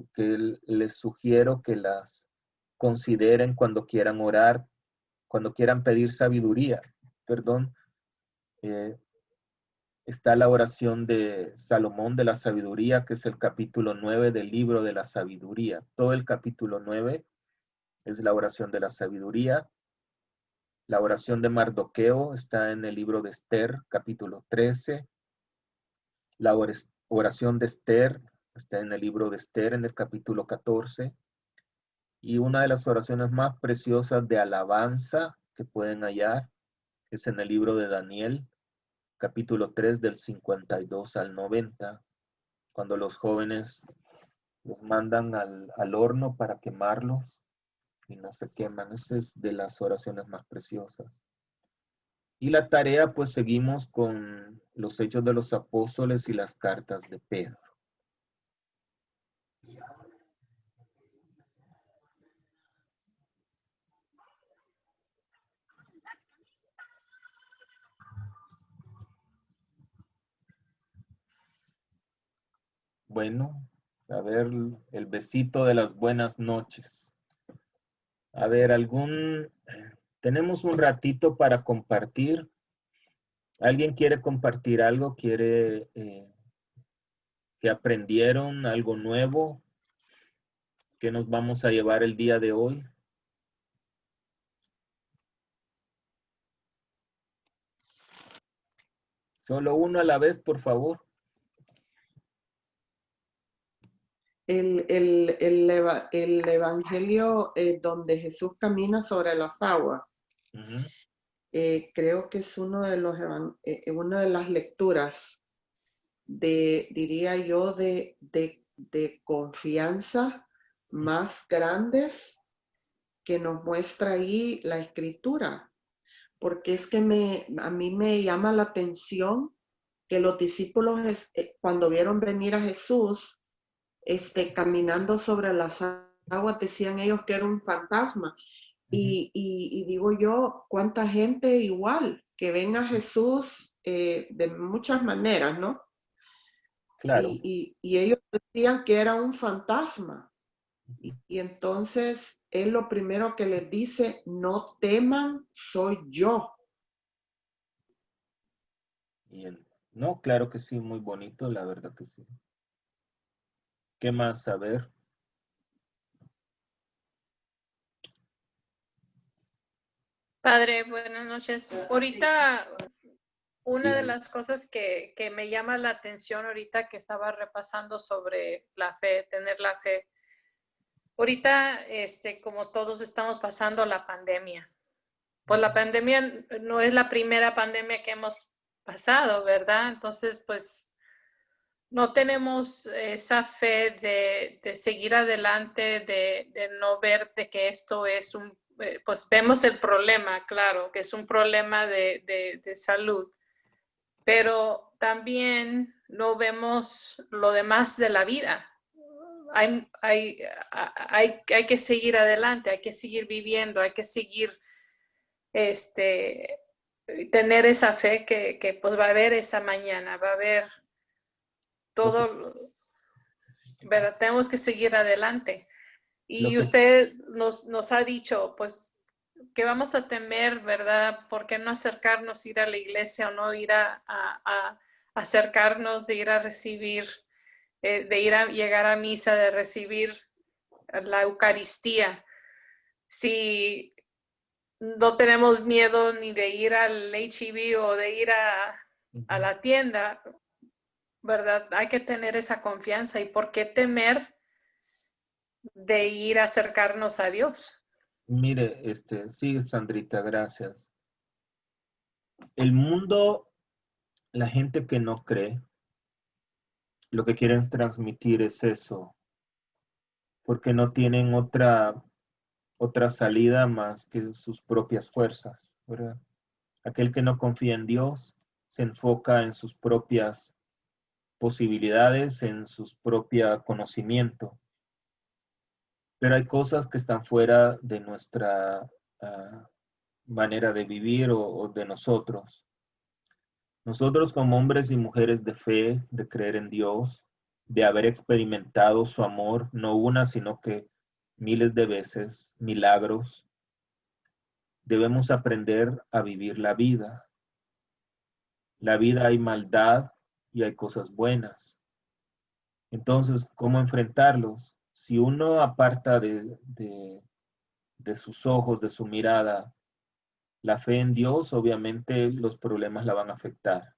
les sugiero que las consideren cuando quieran orar, cuando quieran pedir sabiduría. Perdón. Está la oración de Salomón de la sabiduría, que es el capítulo 9 del libro de la sabiduría. Todo el capítulo 9 es la oración de la sabiduría. La oración de Mardoqueo está en el libro de Esther, capítulo 13. La oración de Esther está en el libro de Esther, en el capítulo 14. Y una de las oraciones más preciosas de alabanza que pueden hallar es en el libro de Daniel, capítulo 3 del 52 al 90, cuando los jóvenes los mandan al horno para quemarlos y no se queman. Esa es de las oraciones más preciosas. Y la tarea, pues seguimos con los Hechos de los Apóstoles y las cartas de Pedro. Bueno, a ver el besito de las buenas noches. A ver, tenemos un ratito para compartir. ¿Alguien quiere compartir algo? ¿Quiere que aprendieron algo nuevo? ¿Qué nos vamos a llevar el día de hoy? Solo uno a la vez, por favor. El evangelio donde Jesús camina sobre las aguas, creo que es una de las lecturas diría yo, de confianza más grandes que nos muestra ahí la Escritura. Porque es que a mí me llama la atención que los discípulos cuando vieron venir a Jesús caminando sobre las aguas, decían ellos que era un fantasma. Y digo yo, cuánta gente igual que ven a Jesús de muchas maneras, ¿no? Claro. Y ellos decían que era un fantasma. Y entonces él lo primero que les dice, no teman, soy yo. Bien. No, claro que sí, muy bonito, la verdad que sí. ¿Qué más saber? Padre, buenas noches. Ahorita, una de Dígame. las cosas que me llama la atención ahorita que estaba repasando sobre la fe, tener la fe. Ahorita, como todos estamos pasando la pandemia. Pues la pandemia no es la primera pandemia que hemos pasado, ¿verdad? Entonces, pues no tenemos esa fe de seguir adelante, de no ver de que esto es pues vemos el problema, claro, que es un problema de salud, pero también no vemos lo demás de la vida. Hay que seguir adelante, hay que seguir viviendo, hay que seguir tener esa fe que pues va a haber esa mañana, va a haber todo, ¿verdad? Tenemos que seguir adelante. Y usted nos ha dicho, pues, que vamos a temer, ¿verdad? ¿Por qué no acercarnos, ir a la iglesia o no ir a acercarnos, de ir a recibir, de ir a llegar a misa, de recibir la Eucaristía? Si no tenemos miedo ni de ir al H-E-B o de ir a la tienda, ¿verdad? Hay que tener esa confianza. ¿Y por qué temer de ir a acercarnos a Dios? Mire, sí, Sandrita, gracias. El mundo, la gente que no cree, lo que quieren transmitir es eso, porque no tienen otra salida más que sus propias fuerzas, ¿verdad? Aquel que no confía en Dios se enfoca en sus propias posibilidades, en sus propios conocimiento. Pero hay cosas que están fuera de nuestra manera de vivir o de nosotros. Nosotros como hombres y mujeres de fe, de creer en Dios, de haber experimentado su amor, no una, sino que miles de veces, milagros, debemos aprender a vivir la vida. La vida hay maldad y hay cosas buenas. Entonces, ¿cómo enfrentarlos? Si uno aparta de sus ojos, de su mirada, la fe en Dios, obviamente los problemas la van a afectar.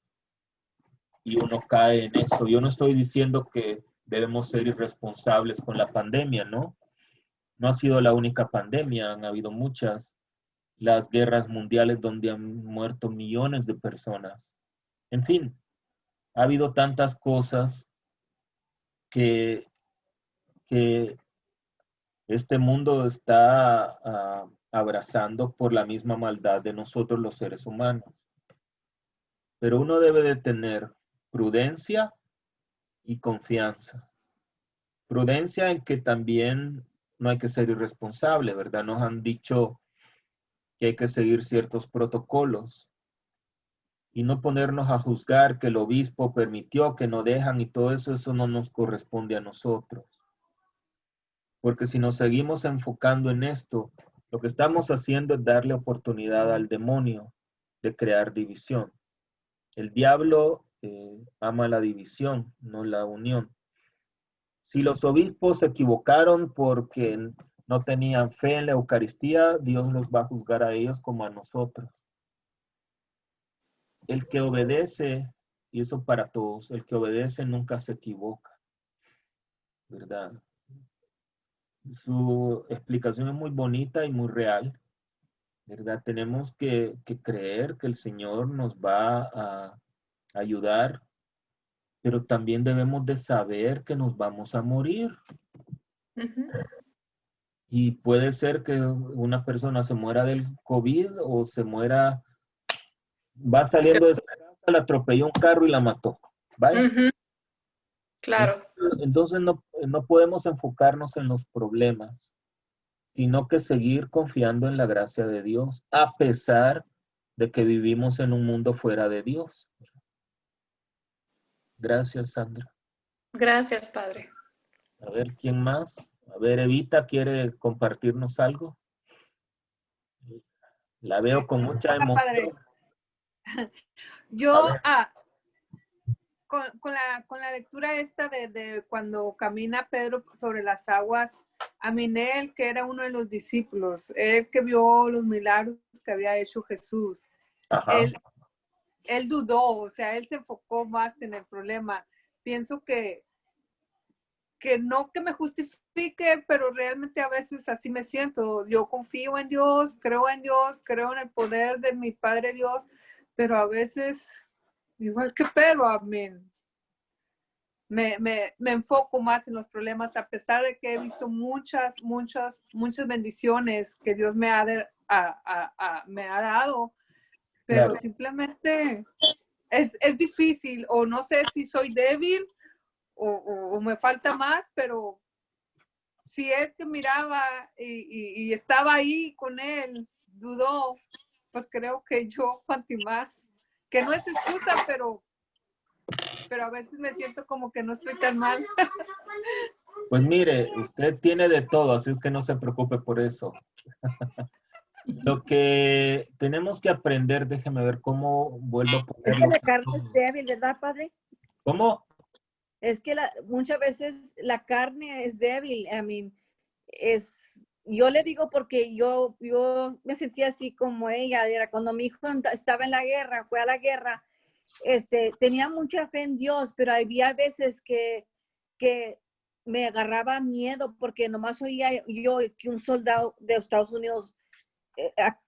Y uno cae en eso. Yo no estoy diciendo que debemos ser irresponsables con la pandemia, ¿no? No ha sido la única pandemia, han habido muchas. Las guerras mundiales donde han muerto millones de personas. En fin, ha habido tantas cosas que este mundo está abrazando por la misma maldad de nosotros los seres humanos. Pero uno debe de tener prudencia y confianza. Prudencia en que también no hay que ser irresponsable, ¿verdad? Nos han dicho que hay que seguir ciertos protocolos y no ponernos a juzgar que el obispo permitió, que no dejan y todo eso, eso no nos corresponde a nosotros. Porque si nos seguimos enfocando en esto, lo que estamos haciendo es darle oportunidad al demonio de crear división. El diablo ama la división, no la unión. Si los obispos se equivocaron porque no tenían fe en la Eucaristía, Dios los va a juzgar a ellos como a nosotros. El que obedece, y eso para todos, el que obedece nunca se equivoca, ¿verdad? Su explicación es muy bonita y muy real, ¿verdad? Tenemos que creer que el Señor nos va a ayudar, pero también debemos de saber que nos vamos a morir. Y puede ser que una persona se muera del COVID o se muera, va saliendo de su casa, la atropelló un carro y la mató. ¿Vale? Claro. Entonces no podemos enfocarnos en los problemas, sino que seguir confiando en la gracia de Dios, a pesar de que vivimos en un mundo fuera de Dios. Gracias, Sandra. Gracias, Padre. A ver, ¿quién más? A ver, Evita, ¿quiere compartirnos algo? La veo con mucha Hola, Padre. emoción. Yo, con la lectura esta de cuando camina Pedro sobre las aguas, Aminel, que era uno de los discípulos, él que vio los milagros que había hecho Jesús, él dudó, o sea, él se enfocó más en el problema. Pienso que no que me justifique, pero realmente a veces así me siento. Yo confío en Dios, creo en el poder de mi Padre Dios, pero a veces, igual que Pedro, amén. Me enfoco más en los problemas, a pesar de que he visto muchas bendiciones que Dios me ha dado, pero Claro. simplemente es difícil, o no sé si soy débil o me falta más, pero si él que miraba y estaba ahí con él dudó, pues creo que yo, cuanto más, que no es excusa, pero a veces me siento como que no estoy tan mal. Pues mire, usted tiene de todo, así es que no se preocupe por eso. Lo que tenemos que aprender, déjeme ver cómo vuelvo a Es ponerlo. que la carne es débil, ¿verdad, Padre? ¿Cómo? Es que muchas veces la carne es débil. I mean, yo le digo porque yo me sentía así como ella, era cuando mi hijo estaba en la guerra, fue a la guerra, tenía mucha fe en Dios, pero había veces que me agarraba miedo porque nomás oía yo que un soldado de Estados Unidos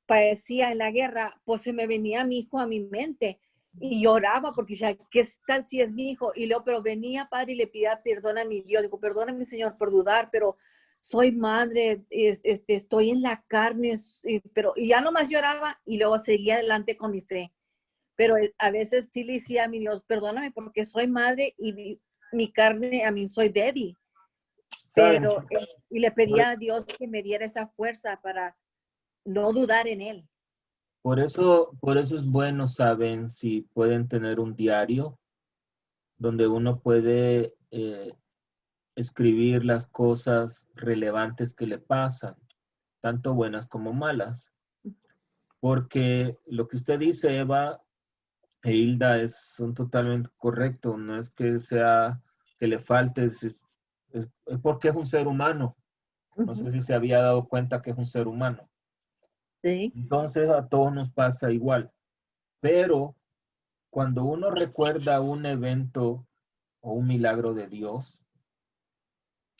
padecía en la guerra, pues se me venía mi hijo a mi mente y lloraba porque decía, ¿qué tal si es mi hijo? Y luego, pero venía, Padre, y le pedía perdón a mi Dios. Digo, perdóname, Señor, por dudar, pero soy madre, estoy en la carne, y ya nomás lloraba y luego seguía adelante con mi fe. Pero a veces sí le decía a mi Dios, perdóname porque soy madre y mi carne, a mí soy débil. Pero, y le pedía a Dios que me diera esa fuerza para no dudar en él. Por eso es bueno, saben, si pueden tener un diario donde uno puede escribir las cosas relevantes que le pasan, tanto buenas como malas. Porque lo que usted dice, Eva e Hilda, son totalmente correctos. No es que sea que le falte, es porque es un ser humano. No sé si se había dado cuenta que es un ser humano. Sí. Entonces a todos nos pasa igual. Pero cuando uno recuerda un evento o un milagro de Dios,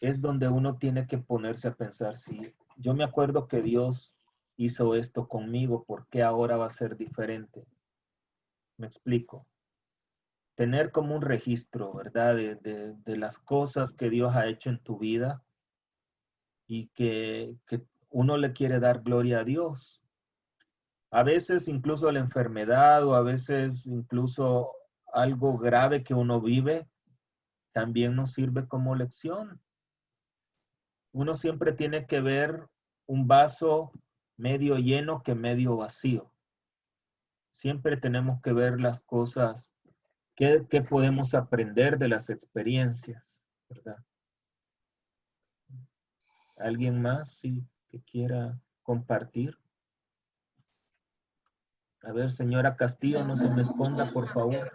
es donde uno tiene que ponerse a pensar, si yo me acuerdo que Dios hizo esto conmigo, ¿por qué ahora va a ser diferente? Me explico. tener como un registro, ¿verdad? De las cosas que Dios ha hecho en tu vida y que uno le quiere dar gloria a Dios. A veces incluso la enfermedad o a veces incluso algo grave que uno vive también nos sirve como lección. Uno siempre tiene que ver un vaso medio lleno que medio vacío. Siempre tenemos que ver las cosas, qué podemos aprender de las experiencias, ¿verdad? ¿Alguien más sí, que quiera compartir? A ver, señora Castillo, no se me esconda, por favor.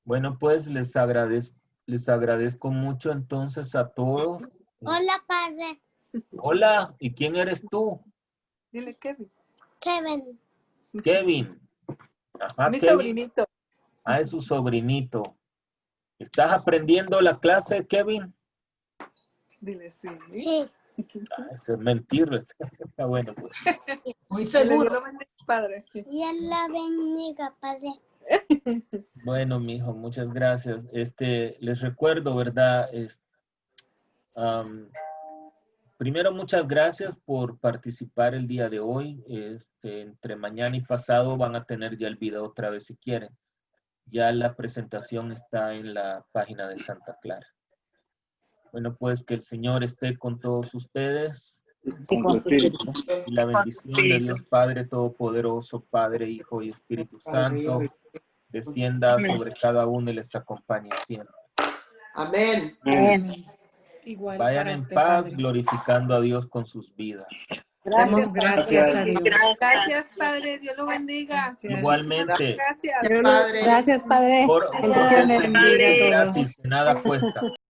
Bueno, pues les agradezco mucho entonces a todos. Hola, padre. Hola, ¿y quién eres tú? Dile Kevin. Kevin. Kevin. Ajá, Mi Kevin. sobrinito. Ah, es su sobrinito. ¿Estás aprendiendo la clase, Kevin? Dile sí. Sí. Ah, eso es mentira. Está bueno, pues. Muy Dile, Dios seguro. lo bendiga, padre. Dios la bendiga, padre. Bueno, mijo, muchas gracias. Les recuerdo, ¿verdad? Primero, muchas gracias por participar el día de hoy. Entre mañana y pasado van a tener ya el video otra vez si quieren. Ya la presentación está en la página de Santa Clara. Bueno, pues que el Señor esté con todos ustedes. Y la bendición de Dios Padre Todopoderoso, Padre, Hijo y Espíritu Santo, descienda sobre cada uno y les acompañe siempre. Amén. Igual Vayan para en usted, paz, padre. glorificando a Dios con sus vidas. Gracias, Gracias a Dios. Gracias, padre. Dios lo bendiga. Gracias. Igualmente, Gracias. Padre. Gracias, padre. por Bendiciones. gratis, Bendiga a todos. gratis, que nada cuesta.